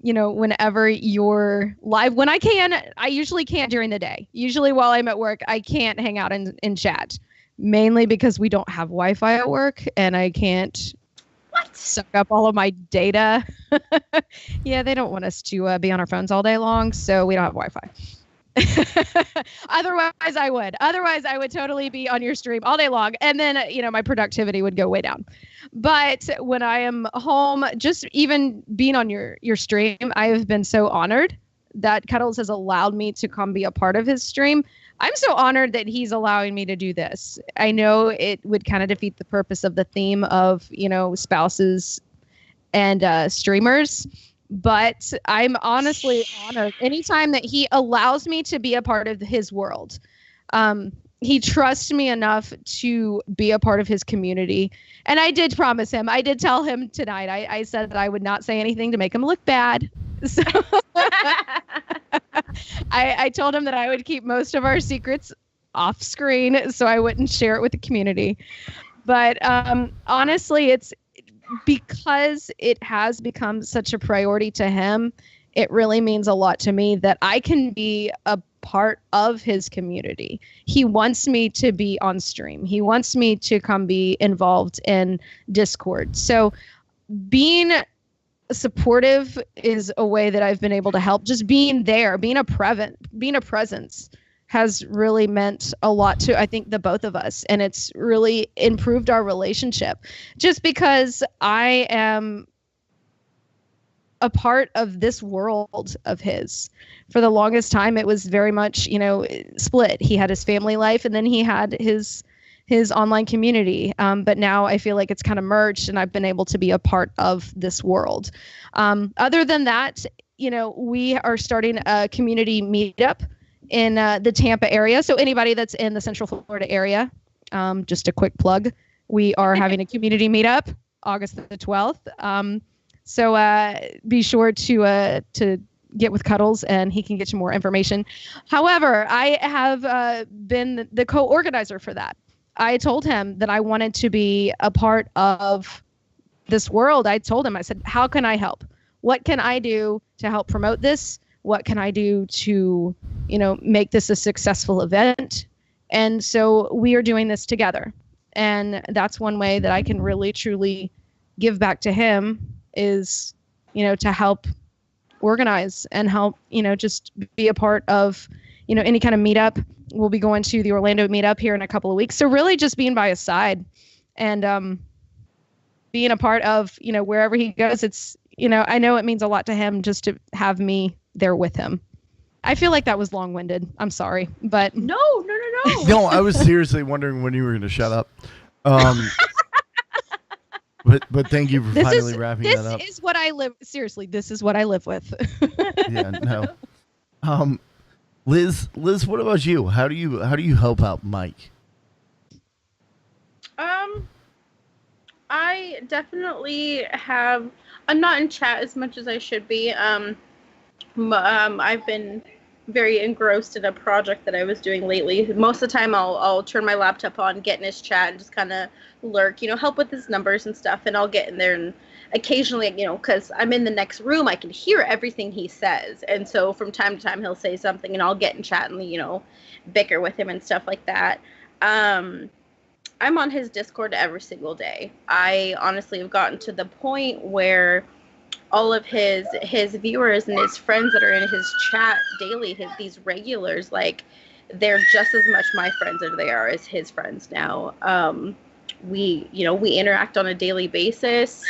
Whenever you're live, when I can, I usually can't during the day. Usually while I'm at work, I can't hang out in chat, mainly because we don't have Wi-Fi at work and I can't suck up all of my data. Yeah, they don't want us to be on our phones all day long, so we don't have Wi-Fi. Otherwise I would totally be on your stream all day long, and then my productivity would go way down. But when I am home, just even being on your stream, I have been so honored that Cuddles has allowed me to come be a part of his stream. I'm so honored that he's allowing me to do this. I know it would kind of defeat the purpose of the theme of spouses and streamers, but I'm honestly honored anytime that he allows me to be a part of his world. He trusts me enough to be a part of his community. And I did promise him, I did tell him tonight, I said that I would not say anything to make him look bad. So I told him that I would keep most of our secrets off screen so I wouldn't share it with the community. But honestly, it's because it has become such a priority to him. It really means a lot to me that I can be a part of his community. He wants me to be on stream. He wants me to come be involved in Discord. So being supportive is a way that I've been able to help. Just being there, being a presence has really meant a lot to, I think, the both of us. And it's really improved our relationship just because I am a part of this world of his. For the longest time, it was very much, split. He had his family life and then he had his online community. But now I feel like it's kind of merged and I've been able to be a part of this world. Other than that, we are starting a community meetup in the Tampa area. So anybody that's in the Central Florida area, just a quick plug, we are having a community meetup August the 12th. So be sure to get with Cuddles and he can get you more information. However, I have been the co-organizer for that. I told him that I wanted to be a part of this world. I told him, I said, how can I help? What can I do to help promote this? What can I do to, make this a successful event? And so we are doing this together. And that's one way that I can really, truly give back to him is, to help organize and help, just be a part of, any kind of meetup. We'll be going to the Orlando meetup here in a couple of weeks. So really just being by his side and being a part of, wherever he goes. It's, I know it means a lot to him just to have me there with him. I feel like that was long-winded. I'm sorry, but No. No, I was seriously wondering when you were going to shut up. But thank you for finally wrapping that up. This is what I live. Seriously, this is what I live with. Yeah, no. Liz, what about you? How do you help out Mike? I definitely have. I'm not in chat as much as I should be. I've been very engrossed in a project that I was doing lately. Most of the time, I'll turn my laptop on, get in his chat, and just kind of lurk, help with his numbers and stuff. And I'll get in there, and occasionally, because I'm in the next room, I can hear everything he says. And so from time to time, he'll say something, and I'll get in chat and bicker with him and stuff like that. I'm on his Discord every single day. I honestly have gotten to the point where all of his viewers and his friends that are in his chat daily, these regulars, like, they're just as much my friends as they are as his friends now. We interact on a daily basis.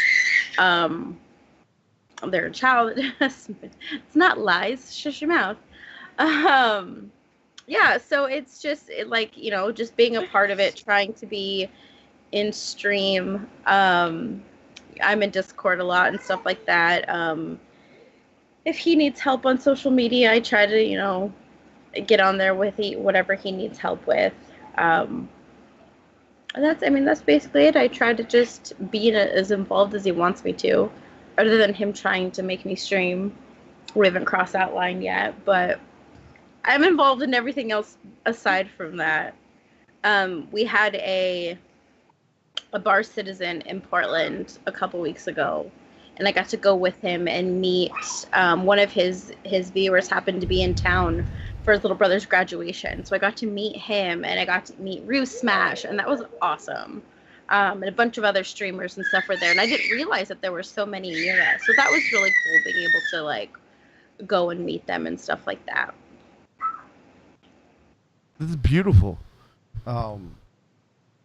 They're a child. It's not lies. Shush your mouth. Yeah, so it's just just being a part of it, trying to be in stream. I'm in Discord a lot and stuff like that. If he needs help on social media, I try to, get on there with whatever he needs help with. And that's basically it. I try to just be as involved as he wants me to, other than him trying to make me stream. We haven't crossed that line yet, but I'm involved in everything else aside from that. We had a bar citizen in Portland a couple weeks ago, and I got to go with him and meet one of his viewers happened to be in town for his little brother's graduation. So I got to meet him, and I got to meet Rue Smash, and that was awesome. And a bunch of other streamers and stuff were there, and I didn't realize that there were so many near us. So that was really cool, being able to go and meet them and stuff like that. This is beautiful.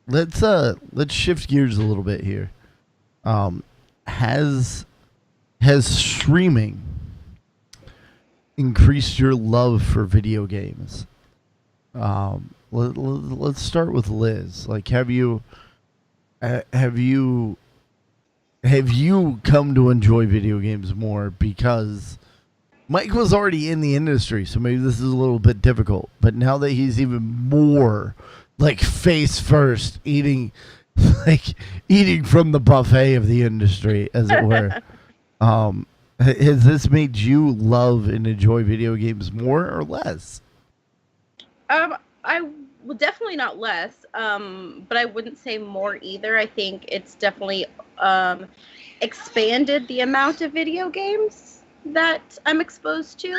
Let's shift gears a little bit here. Has streaming increased your love for video games? Let's start with Liz. Like, have you come to enjoy video games more because Mike was already in the industry, so maybe this is a little bit difficult. But now that he's even more face first, eating from the buffet of the industry, as it were, has this made you love and enjoy video games more or less? Definitely not less, but I wouldn't say more either. I think it's definitely expanded the amount of video games that I'm exposed to,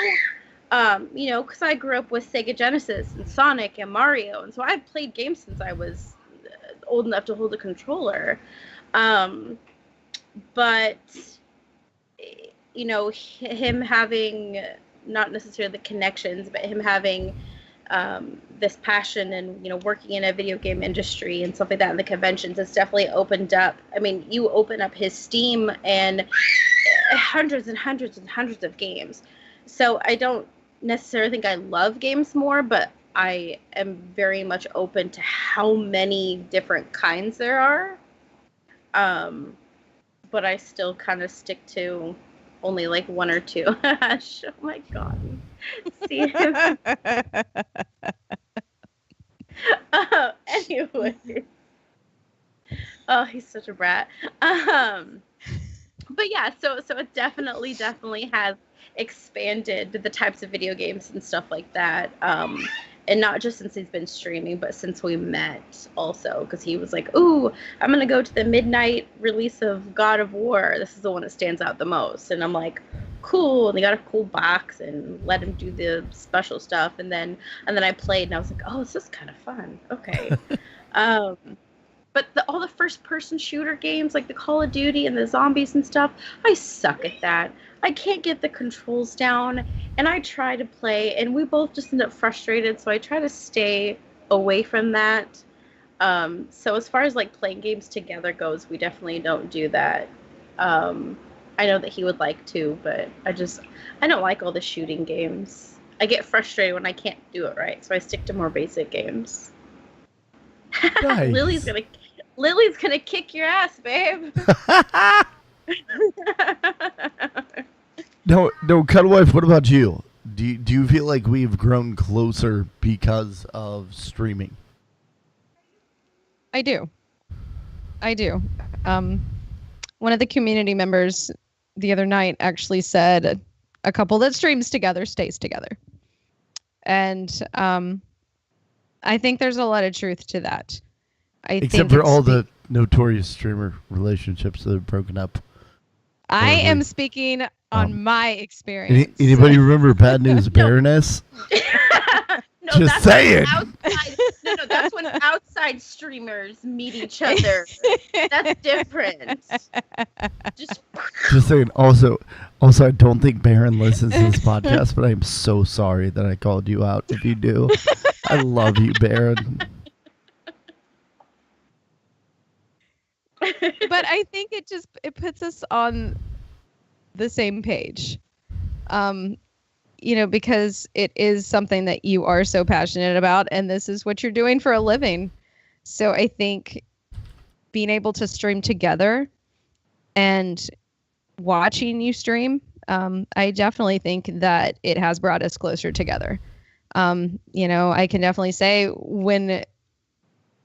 because I grew up with Sega Genesis and Sonic and Mario, and so I've played games since I was old enough to hold a controller. But him having not necessarily the connections, but him having this passion and working in a video game industry and stuff like that, and the conventions, has definitely opened up. I mean, you open up his Steam and hundreds and hundreds and hundreds of games. So I don't necessarily think I love games more, but I am very much open to how many different kinds there are. But I still kind of stick to only one or two. Oh my God. See? Anyway. Oh, he's such a brat. But yeah, so it definitely has expanded the types of video games and stuff like that. And not just since he's been streaming, but since we met also, because he was like, "Ooh, I'm gonna go to the midnight release of God of War. This is the one that stands out the most." And I'm like, "Cool!" And they got a cool box and let him do the special stuff. And then I played, and I was like, "Oh, this is kind of fun." Okay. But all the first-person shooter games, like the Call of Duty and the zombies and stuff, I suck at that. I can't get the controls down, and I try to play, and we both just end up frustrated, so I try to stay away from that. So as far as like playing games together goes, we definitely don't do that. I know that he would like to, but I don't like all the shooting games. I get frustrated when I can't do it right, so I stick to more basic games. Nice. Lily's gonna kick your ass, babe. No, Cuddlewife, what about you? Do you feel like we've grown closer because of streaming? I do. One of the community members the other night actually said a couple that streams together stays together. And I think there's a lot of truth to that. Except for all the notorious streamer relationships that have broken up. I am speaking on my experience. Anybody remember Bad News Baroness? No, Just saying. That's when outside streamers meet each other. That's different. Just saying. Also, I don't think Baron listens to this podcast, but I'm so sorry that I called you out. If you do, I love you, Baron. But I think it puts us on the same page. Because it is something that you are so passionate about, and this is what you're doing for a living. So I think being able to stream together and watching you stream, I definitely think that it has brought us closer together. I can definitely say one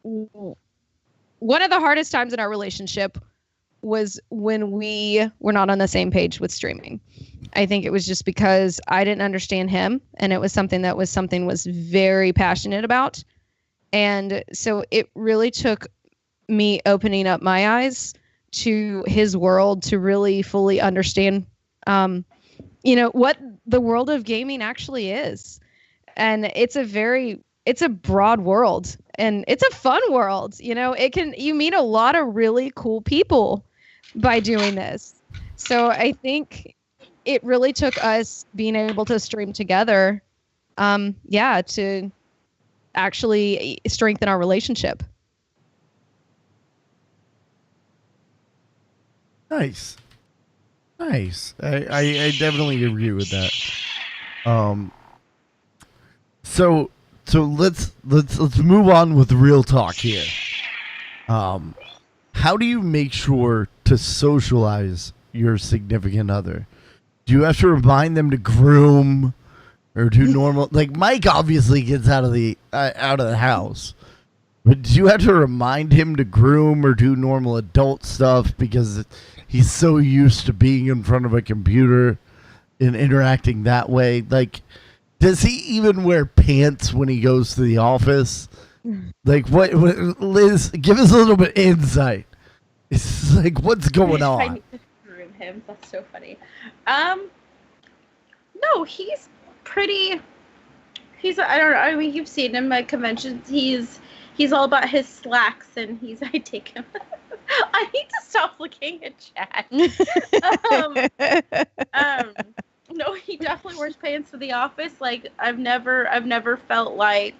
of the hardest times in our relationship was when we were not on the same page with streaming. I think it was just because I didn't understand him, and it was something was very passionate about. And so it really took me opening up my eyes to his world to really fully understand, what the world of gaming actually is. And it's a broad world, and it's a fun world. You meet a lot of really cool people by doing this. So I think it really took us being able to stream together, to actually strengthen our relationship. Nice. I definitely agree with that. So let's move on with real talk here. How do you make sure to socialize your significant other? Do you have to remind them to groom or do normal? Like Mike obviously gets out of the house, but do you have to remind him to groom or do normal adult stuff because he's so used to being in front of a computer and interacting that way? Like, does he even wear pants when he goes to the office? Like, what Liz, give us a little bit of insight. It's like, what's going on? I need to groom him. That's so funny. No, he's pretty. I don't know. I mean, you've seen him at conventions. He's all about his slacks, and I take him. I need to stop looking at chat. No, he definitely wears pants to the office. Like I've never felt like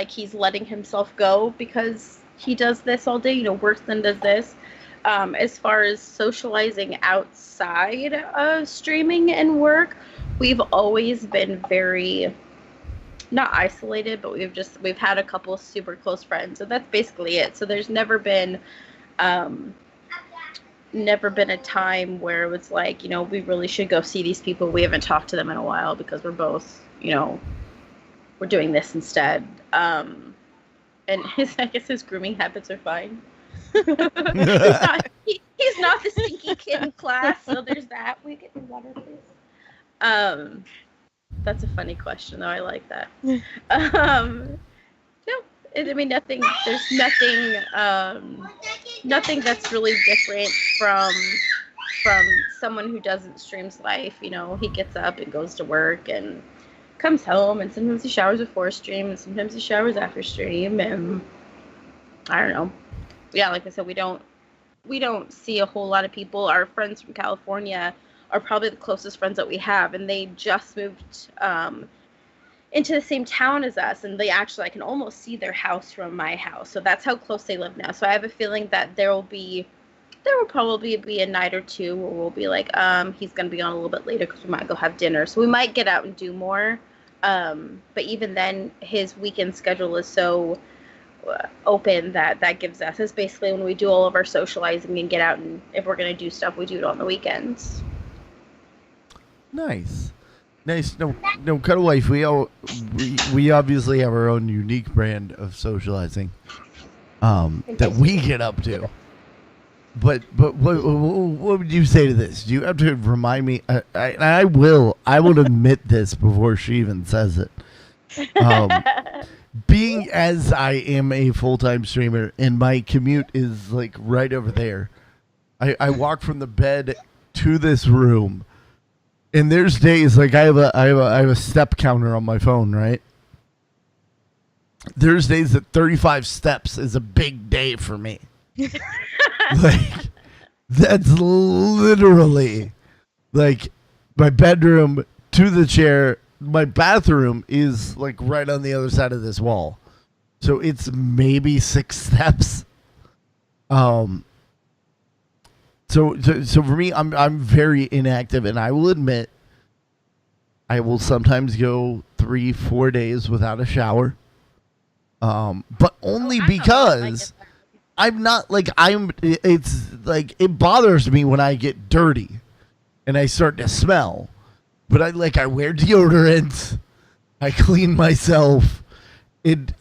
he's letting himself go because he does this all day, works and does this. As far as socializing outside of streaming and work, we've always been very not isolated, but we've had a couple super close friends, so that's basically it. So there's never been a time where it was like, we really should go see these people. We haven't talked to them in a while because we're both, we're doing this instead. And I guess his grooming habits are fine. he's not the stinky kid in class, so there's that. We get the water, please. That's a funny question, though. I like that. No, I mean nothing. There's nothing that's really different from someone who doesn't stream's life. He gets up and goes to work and comes home, and sometimes he showers before stream, and sometimes he showers after stream, and I don't know. Yeah, like I said, we don't we don't see a whole lot of people. Our friends from California are probably the closest friends that we have, and they just moved into the same town as us, and I can almost see their house from my house. So that's how close they live now. So I have a feeling that there will probably be a night or two where we'll be like, he's going to be on a little bit later because we might go have dinner. So we might get out and do more. But even then, his weekend schedule is so open that gives us. It's basically when we do all of our socializing and get out, and if we're going to do stuff, we do it on the weekends. Nice. No, Cuddlewife, we obviously have our own unique brand of socializing that we get up to. But what would you say to this? Do you have to remind me? I will admit this before she even says it. Being as I am a full-time streamer and my commute is like right over there, I walk from the bed to this room. And there's days like I have a step counter on my phone, right? There's days that 35 steps is a big day for me. Like that's literally like my bedroom to the chair. My bathroom is like right on the other side of this wall. So it's maybe 6 steps. So for me, I'm very inactive, and I will admit, I will sometimes go 3-4 days without a shower, but only because I'm not like It's like it bothers me when I get dirty, and I start to smell. But I wear deodorant, I clean myself.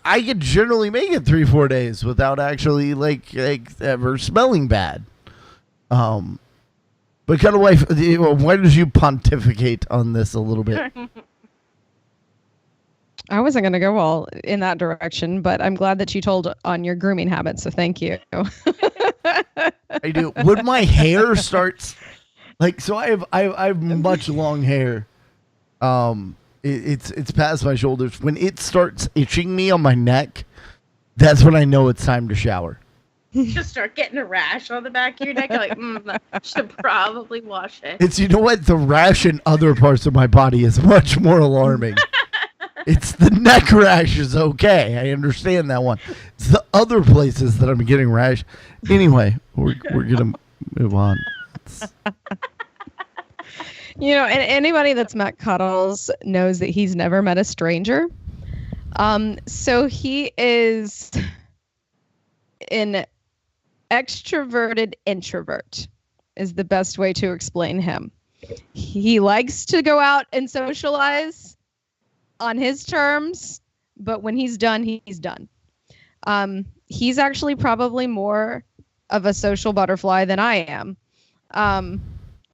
I can generally make it 3-4 days without actually like ever smelling bad. But Cuddlewife, why did you pontificate on this a little bit? I wasn't going to go all in that direction, but I'm glad that you told on your grooming habits, so thank you. I do. When my hair starts, like, so I have much long hair. It's past my shoulders. When it starts itching me on my neck, that's when I know it's time to shower. Just start getting a rash on the back of your neck. You're like, I should probably wash it. It's, you know what? The rash in other parts of my body is much more alarming. It's the neck rash is okay. I understand that one. It's the other places that I'm getting rash. Anyway, we're going to move on. You know, and anybody that's met Cuddles knows that he's never met a stranger. So he is an extroverted introvert is the best way to explain him. He likes to go out and socialize on his terms, but when he's done, he's done. He's actually probably more of a social butterfly than I am.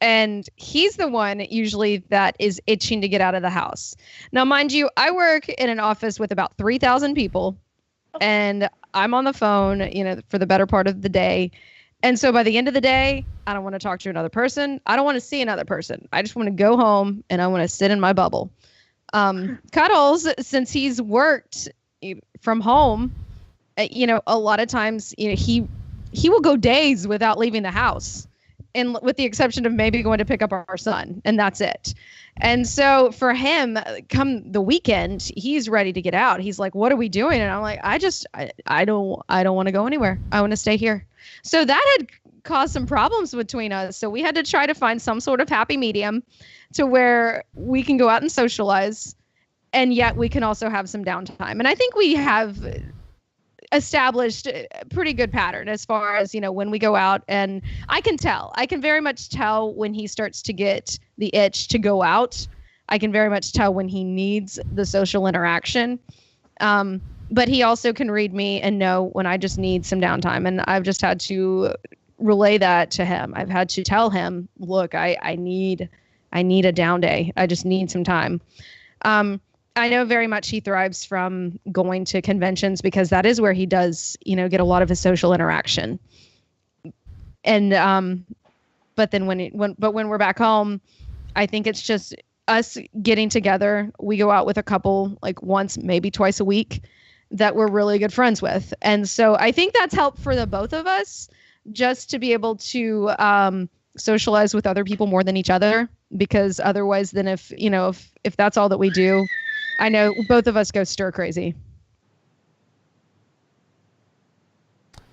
And he's the one usually that is itching to get out of the house. Now, mind you, I work in an office with about 3,000 people, and I'm on the phone, for the better part of the day. And so by the end of the day, I don't want to talk to another person. I don't want to see another person. I just want to go home and I want to sit in my bubble. Cuddles, since he's worked from home, a lot of times, he will go days without leaving the house. And with the exception of maybe going to pick up our son, and that's it. And so for him, come the weekend, he's ready to get out. He's like, "What are we doing?" And I'm like, I don't want to go anywhere. I want to stay here." So that had caused some problems between us. So we had to try to find some sort of happy medium to where we can go out and socialize, and yet we can also have some downtime. And I think we have established a pretty good pattern as far as, when we go out, and I can very much tell when he starts to get the itch to go out. I can very much tell when he needs the social interaction. But he also can read me and know when I just need some downtime. And I've just had to relay that to him. I've had to tell him, look, I need a down day. I just need some time. I know very much he thrives from going to conventions because that is where he does, get a lot of his social interaction. And, but then when we're back home, I think it's just us getting together. We go out with a couple, like once, maybe twice a week, that we're really good friends with. And so I think that's helped for the both of us just to be able to socialize with other people more than each other, because otherwise then if that's all that we do, I know both of us go stir crazy.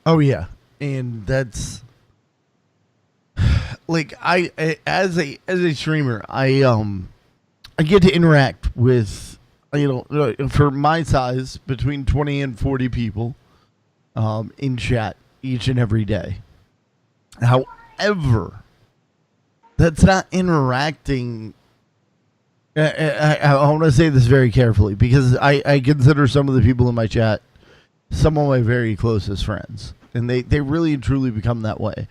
Oh yeah, and that's like I as a streamer, I get to interact with for my size between 20 and 40 people in chat each and every day. However, that's not interacting. I want to say this very carefully because I consider some of the people in my chat some of my very closest friends, and they really and truly become that way.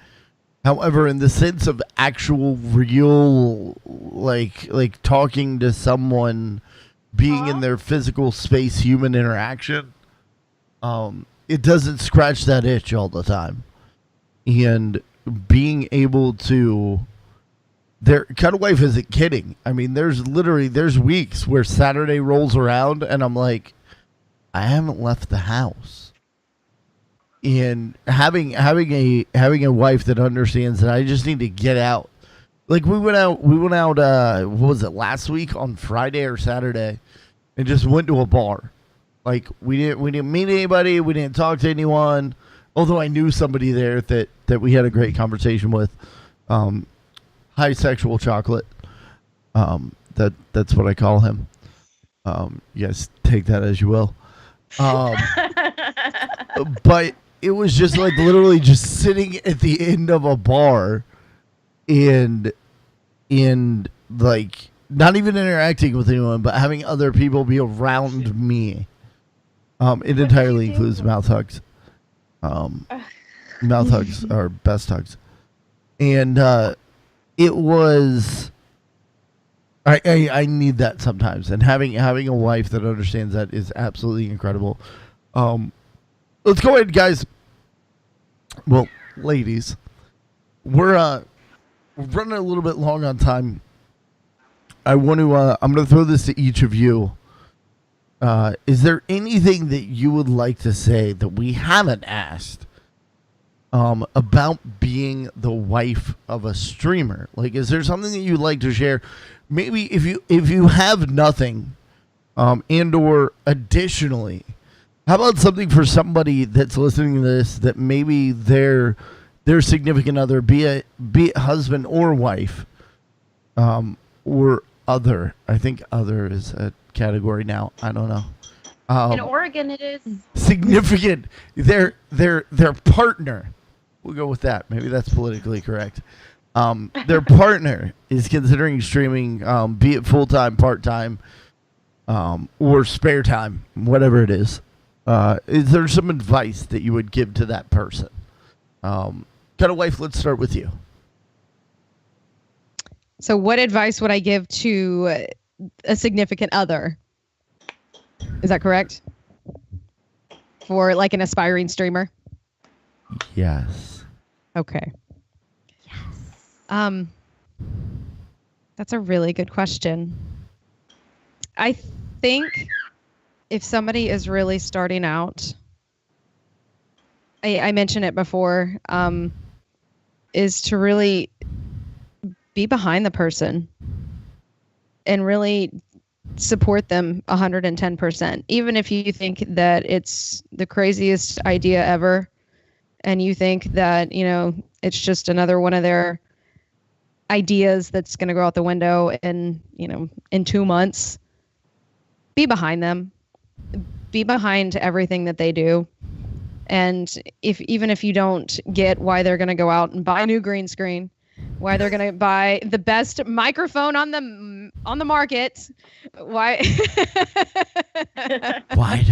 However, in the sense of actual real like talking to someone, being in their physical space, human interaction, it doesn't scratch that itch all the time. And being able to Cuddlewife isn't kidding. I mean, there's weeks where Saturday rolls around and I'm like, I haven't left the house. And having a wife that understands that I just need to get out. Like we went out what was it, last week on Friday or Saturday, and just went to a bar. Like we didn't meet anybody, we didn't talk to anyone. Although I knew somebody there that we had a great conversation with. High sexual chocolate. That's what I call him. You guys take that as you will. But it was just like literally just sitting at the end of a bar and like not even interacting with anyone, but having other people be around me. It entirely includes mouth hugs. Mouth hugs are best hugs. And it was I need that sometimes, and having a wife that understands that is absolutely incredible. Let's go ahead, guys. Well, ladies, we're running a little bit long on time. I'm going to throw this to each of you. Is there anything that you would like to say that we haven't asked about being the wife of a streamer? Like, is there something that you'd like to share? Maybe if you have nothing, and or additionally, how about something for somebody that's listening to this that maybe their significant other, be it husband or wife, or other. I think other is a category now. I don't know. In Oregon, it is significant. Their partner. We'll go with that. Maybe that's politically correct. Their partner is considering streaming, be it full-time, part-time, or spare time, whatever it is. Is there some advice that you would give to that person? Cuddlewife, let's start with you. So what advice would I give to a significant other? Is that correct? For like an aspiring streamer? Yes. Okay. Yes. That's a really good question. I think if somebody is really starting out, I mentioned it before, is to really be behind the person and really support them 110%. Even if you think that it's the craziest idea ever and you think that, it's just another one of their ideas that's going to go out the window in 2 months, be behind them. Be behind everything that they do. And even if you don't get why they're going to go out and buy a new green screen, why they're going to buy the best microphone on the market, why did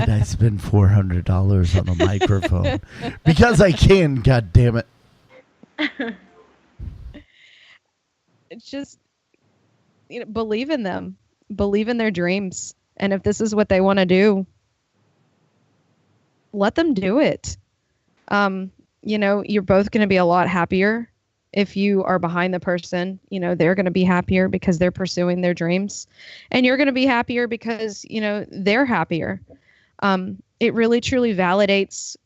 I spend $400 on a microphone? Because I can, god damn it. It's just believe in them. Believe in their dreams. And if this is what they want to do, let them do it. You're both going to be a lot happier if you are behind the person. They're going to be happier because they're pursuing their dreams, and you're going to be happier because, they're happier. It really truly validates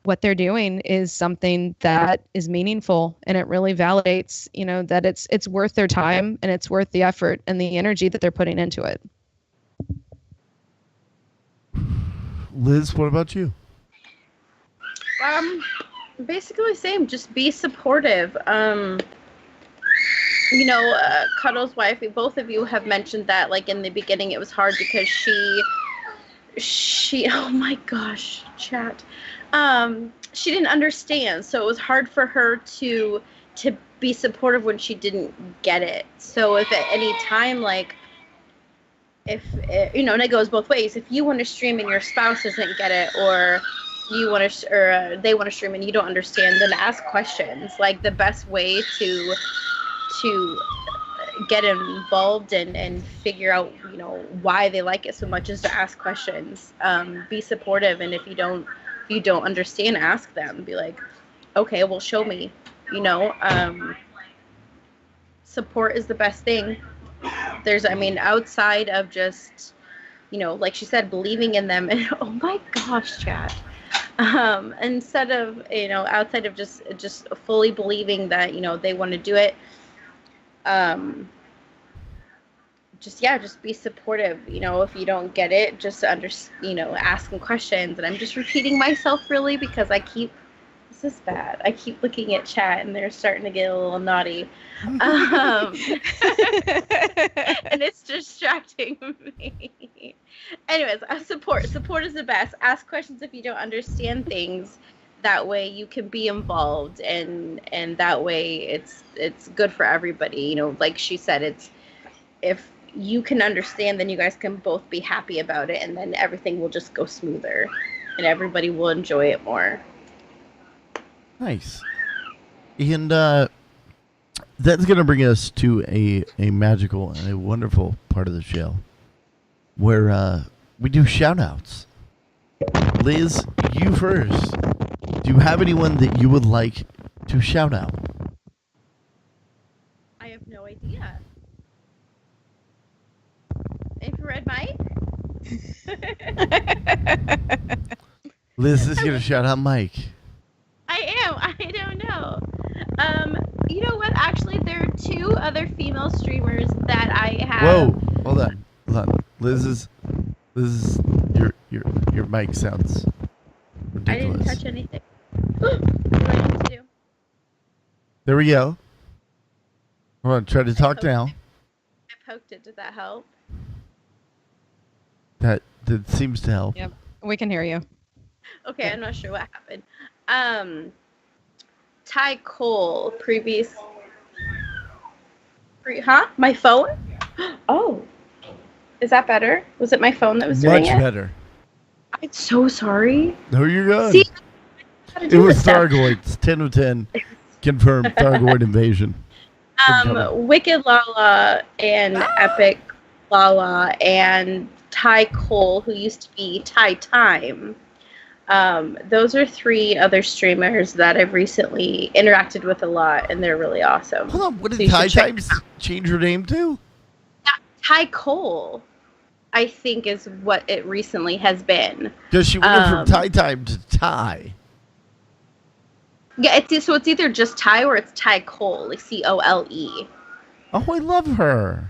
what they're doing is something that is meaningful, and it really validates, that it's worth their time and it's worth the effort and the energy that they're putting into it. Liz, what about you? Basically same. Just be supportive. Cuddle's wife. Both of you have mentioned that, like in the beginning, it was hard because she. Oh my gosh, chat. She didn't understand, so it was hard for her to be supportive when she didn't get it. So if at any time, like, and it goes both ways. If you want to stream and your spouse doesn't get it, or you want to, or they want to stream and you don't understand, then ask questions. Like, the best way to get involved and figure out, why they like it so much is to ask questions. Be supportive, and if you don't understand, ask them. Be like, okay, well, show me. Support is the best thing. Outside of just, like she said, believing in them, and oh my gosh, chat. Instead of, outside of just fully believing that, they want to do it, just be supportive. If you don't get it, just ask them questions. And I'm just repeating myself really because this is bad. I keep looking at chat and they're starting to get a little naughty. And it's distracting me. Anyways, support. Support is the best. Ask questions if you don't understand things. That way you can be involved, and that way it's good for everybody. Like she said, if you can understand, then you guys can both be happy about it, and then everything will just go smoother and everybody will enjoy it more. Nice. And that's going to bring us to a magical and a wonderful part of the show where we do shout-outs. Liz, you first. Do you have anyone that you would like to shout out? I have no idea. Infrared Mike? Liz is going to shout out Mike. I am. I don't know. You know what? Actually, there are two other female streamers that I have. Whoa! Hold on. Liz, your mic sounds ridiculous. I didn't touch anything. What do I need to do? There we go. I'm going to try to talk now. I poked it. Did that help? That seems to help. Yep, we can hear you. Okay, I'm not sure what happened. Ty Cole, previous... My phone? Oh. Is that better? Was it my phone that was doing it? Much better. I'm so sorry. No, you're good. See, it was Thargoids. 10 of 10. Confirmed Thargoid invasion. Wicked Lala and Epic Lala and Ty Cole, who used to be Ty Time. Those are three other streamers that I've recently interacted with a lot, and they're really awesome. Hold on, what did Ty Time change her name to? Ty Cole, I think, is what it recently has been. Because she went from Ty Time to Ty. Yeah, it's either just Ty or it's Ty Cole, like Cole. Oh, I love her.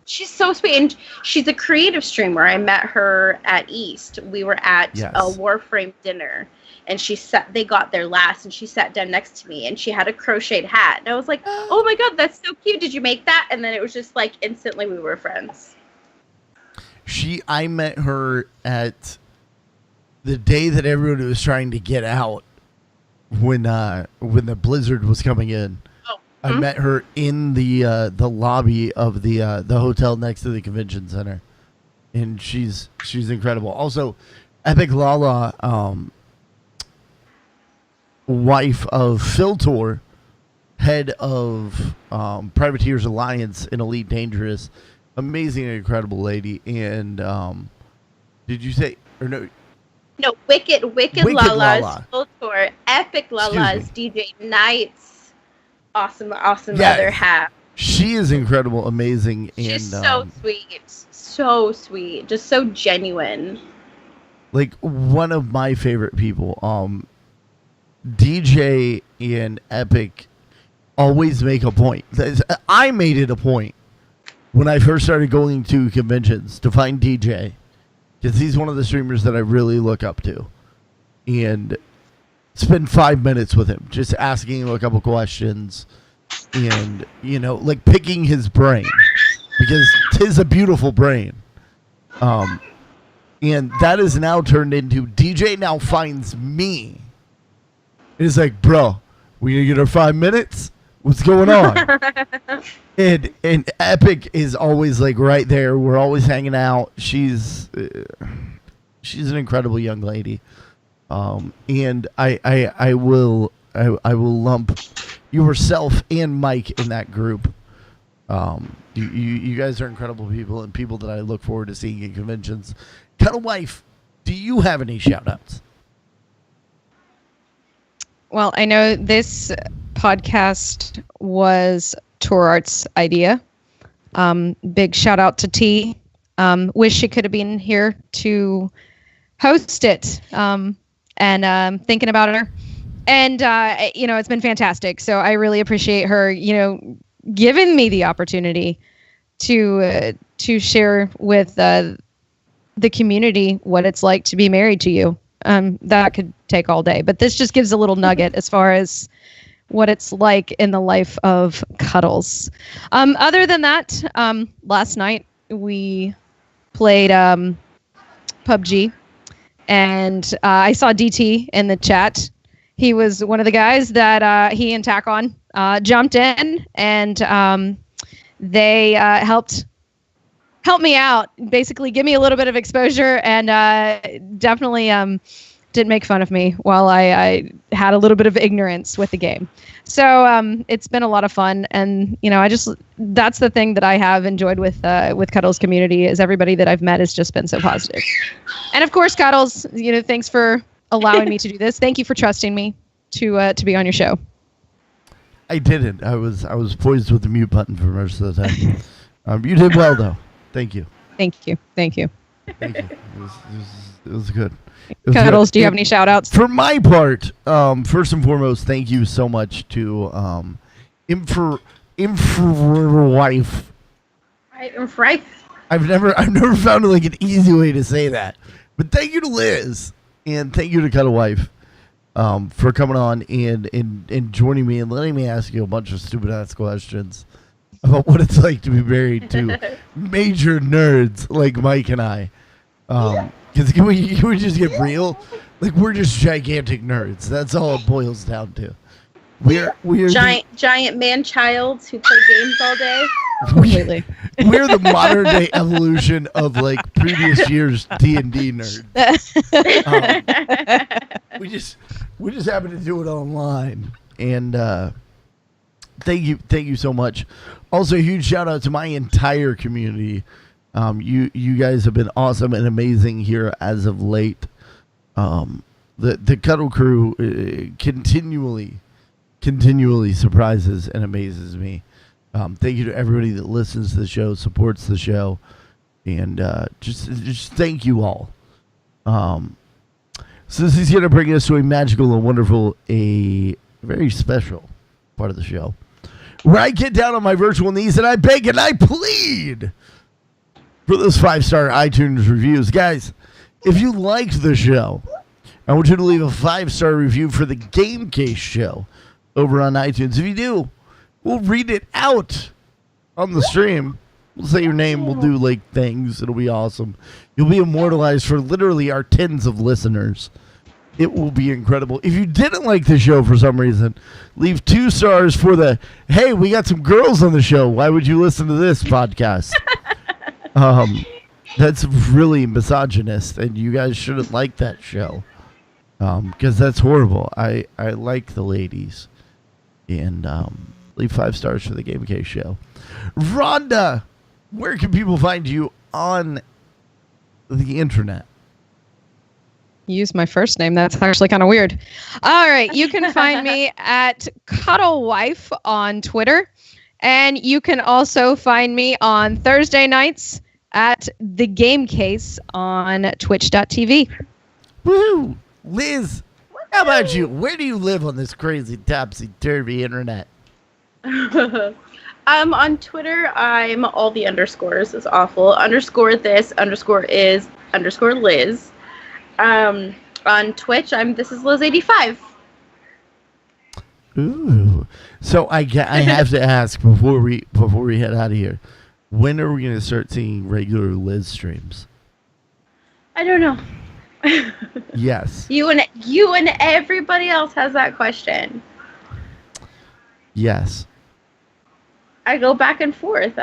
She's so sweet, and she's a creative streamer. I met her at East. We were at a Warframe dinner, and they got there last, and she sat down next to me, and she had a crocheted hat. And I was like, oh my god, that's so cute. Did you make that? And then it was just like, instantly we were friends. I met her at the day that everyone was trying to get out when the blizzard was coming in. I met her in the lobby of the hotel next to the convention center, and she's incredible. Also, Epic Lala, wife of Philtor, head of Privateers Alliance in Elite Dangerous, amazing and incredible lady. And did you say or no? No, Wicked Lala's Philtor, Epic Lala's DJ Knights. Awesome other half. She is incredible, amazing, and she's so sweet, just so genuine. Like one of my favorite people. DJ and Epic always make a point. I made it a point when I first started going to conventions to find DJ, because he's one of the streamers that I really look up to, and spend 5 minutes with him just asking him a couple questions and, like picking his brain, because 'tis a beautiful brain. And that is now turned into DJ now finds me. It's like, bro, we gonna get our 5 minutes? What's going on? and Epic is always like right there. We're always hanging out. She's an incredible young lady. And I will lump yourself and Mike in that group. You guys are incredible people and people that I look forward to seeing at conventions. Cuddlewife, do you have any shout outs? Well, I know this podcast was Tour Art's idea. Big shout out to T. Wish she could have been here to host it. And thinking about her. And, it's been fantastic. So I really appreciate her, giving me the opportunity to share with the community what it's like to be married to you. That could take all day, but this just gives a little nugget as far as what it's like in the life of Cuddles. Other than that, last night we played PUBG, and I saw DT in the chat. He was one of the guys that he and Tack-On jumped in, and they helped me out, basically give me a little bit of exposure, and definitely didn't make fun of me while I had a little bit of ignorance with the game. So it's been a lot of fun, and that's the thing that I have enjoyed with Cuddles community is everybody that I've met has just been so positive. And of course, Cuddles, thanks for allowing me to do this. Thank you for trusting me to be on your show. I didn't. I was poised with the mute button for most of the time. You did well though. Thank you. Thank you. Thank you. It was good. Cuddles, do you have any shout outs? For my part, first and foremost, thank you so much to Wife. I've never found like an easy way to say that. But thank you to Liz and thank you to Cuddlewife for coming on and joining me and letting me ask you a bunch of stupid ass questions about what it's like to be married to major nerds like Mike and I. Because can we just get real? Like, we're just gigantic nerds. That's all it boils down to. We're giant man-childs who play games all day. Completely. We're the modern day evolution of like previous year's D&D nerds. We just happen to do it online. And thank you so much. Also, a huge shout out to my entire community. You guys have been awesome and amazing here as of late. The Cuddle crew continually surprises and amazes me. Thank you to everybody that listens to the show, supports the show, and just thank you all. So this is going to bring us to a magical and wonderful, a very special part of the show, where I get down on my virtual knees and I beg and I plead for those 5-star iTunes reviews. Guys, if you liked the show, I want you to leave a 5-star review for the Game Case show over on iTunes. If you do, we'll read it out on the stream. We'll say your name. We'll do like things. It'll be awesome. You'll be immortalized for literally our tens of listeners. It will be incredible. If you didn't like the show for some reason, leave 2 stars for the, hey, we got some girls on the show. Why would you listen to this podcast? That's really misogynist, and you guys shouldn't like that show. Because that's horrible. I like the ladies. And leave 5 stars for the Game Case show. Rhonda, where can people find you on the internet? Use my first name. That's actually kind of weird. All right. You can find me at Cuddlewife on Twitter. And you can also find me on Thursday nights at The Game Case on twitch.tv. Woo! Liz, How about you? Where do you live on this crazy topsy-turvy internet? On Twitter, I'm all the underscores. It's awful. Underscore this, underscore is, underscore Liz. On Twitch, this is Liz85. Ooh. So I have to ask before we head out of here, when are we going to start seeing regular Liz streams? I don't know. Yes. You and everybody else has that question. Yes. I go back and forth.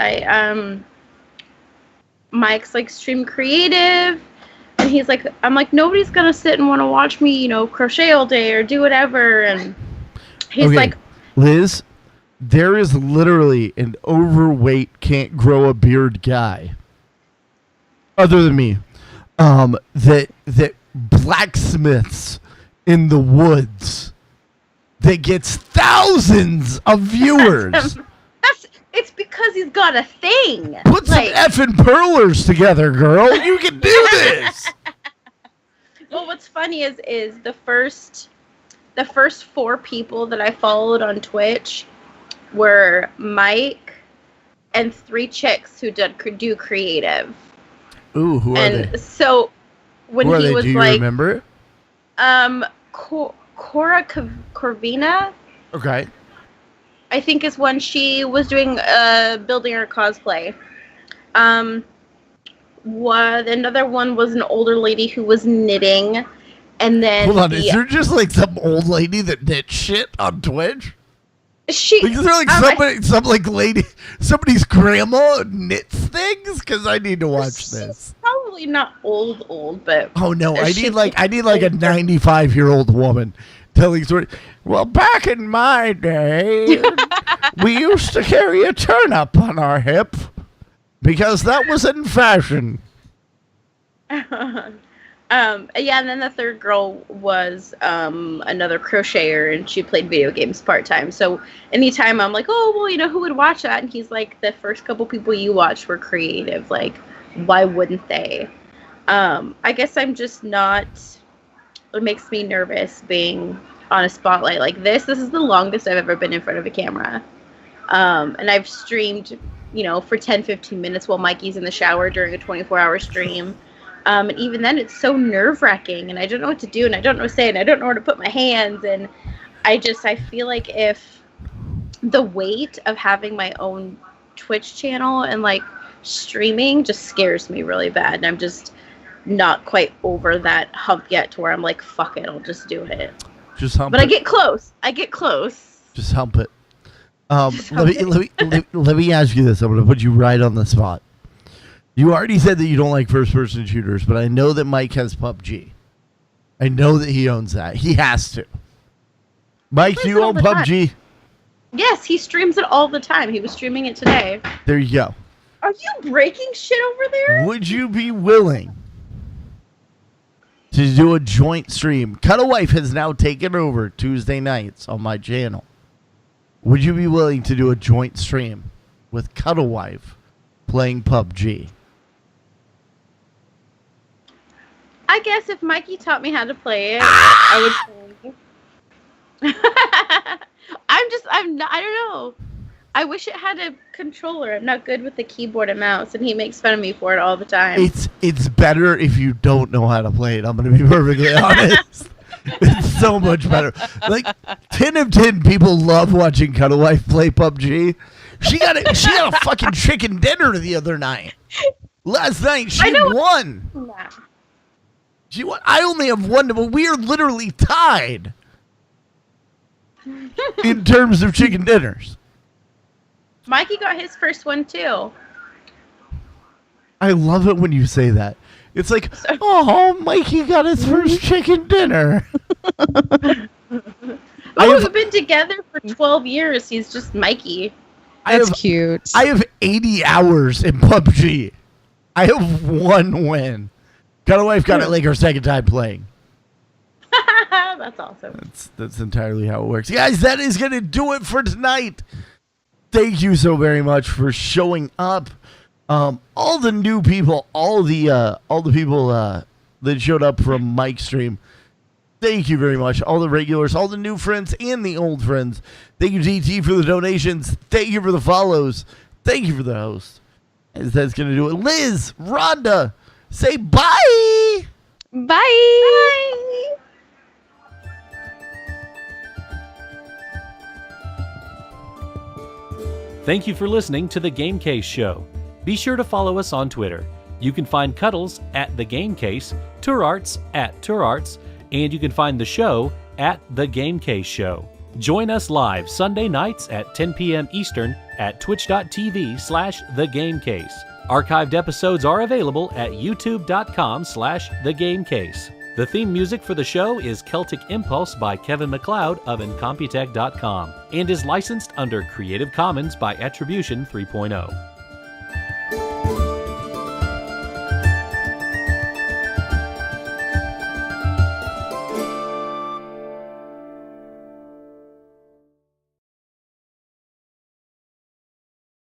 Mike's like stream creative, and he's like, I'm like, nobody's gonna sit and want to watch me, crochet all day or do whatever. And he's like, Liz, there is literally an overweight, can't grow a beard guy, other than me, that blacksmiths in the woods that gets thousands of viewers. It's because he's got a thing. Put some effing perlers together, girl. You can do this. Well, what's funny is the first 4 people that I followed on Twitch were Mike and 3 chicks who do creative. Ooh, who are they? And so when who are he they? was Do you like, remember? Cora Corvina. Okay. I think is when she was doing building her cosplay. Another one was an older lady who was knitting, and then hold on, is there just like some old lady that knits shit on Twitch? Is there like somebody's grandma knits things? Because I need to watch this. Probably not old, but oh no, I need like a 95-year-old woman telling stories. Well, back in my day, we used to carry a turnip on our hip because that was in fashion. Yeah, and then the third girl was another crocheter, and she played video games part-time. So anytime I'm like, oh, well, who would watch that? And he's like, the first couple people you watched were creative. Like, why wouldn't they? I guess I'm just not... It makes me nervous being on a spotlight like this. This is the longest I've ever been in front of a camera. And I've streamed, for 10, 15 minutes while Mikey's in the shower during a 24-hour stream. And even then, it's so nerve-wracking, and I don't know what to do, and I don't know what to say, and I don't know where to put my hands, and I feel like if the weight of having my own Twitch channel and, streaming just scares me really bad, and I'm just not quite over that hump yet to where I'm like, fuck it, I'll just do it. Just hump but it. I get close. Just hump it. Let me ask you this. I'm going to put you right on the spot. You already said that you don't like first-person shooters, but I know that Mike has PUBG. I know that he owns that. He has to. Mike, do you own PUBG? Yes, he streams it all the time. He was streaming it today. There you go. Are you breaking shit over there? Would you be willing to do a joint stream? Cuddlewife has now taken over Tuesday nights on my channel. Would you be willing to do a joint stream with Cuddlewife playing PUBG? I guess if Mikey taught me how to play it, I would play. I don't know. I wish it had a controller. I'm not good with the keyboard and mouse, and he makes fun of me for it all the time. It's better if you don't know how to play it. I'm going to be perfectly honest. It's so much better. 10 of 10 people love watching Cuddlewife play PUBG. She got a fucking chicken dinner the other night. Last night she won. Nah. She won. I only have one, but we are literally tied in terms of chicken dinners. Mikey got his first one too. I love it when you say that. It's like, oh, Mikey got his first chicken dinner. We've been together for 12 years. He's just Mikey. That's cute. I have 80 hours in PUBG. I have one win. Cuddlewife got it her second time playing. That's awesome. That's entirely how it works. Guys, that is going to do it for tonight. Thank you so very much for showing up. All the new people, all the people that showed up from Mike's stream. Thank you very much. All the regulars, all the new friends, and the old friends. Thank you, GT, for the donations. Thank you for the follows. Thank you for the host. And that's going to do it. Liz, Rhonda, say bye. Bye. Bye. Thank you for listening to The Game Case Show. Be sure to follow us on Twitter. You can find Cuddles at The Game Case, Tourarts at Tourarts, and you can find the show at The Game Case Show. Join us live Sunday nights at 10 p.m. Eastern at twitch.tv/thegamecase. Archived episodes are available at youtube.com/thegamecase. The theme music for the show is Celtic Impulse by Kevin MacLeod of Incompetech.com and is licensed under Creative Commons by Attribution 3.0.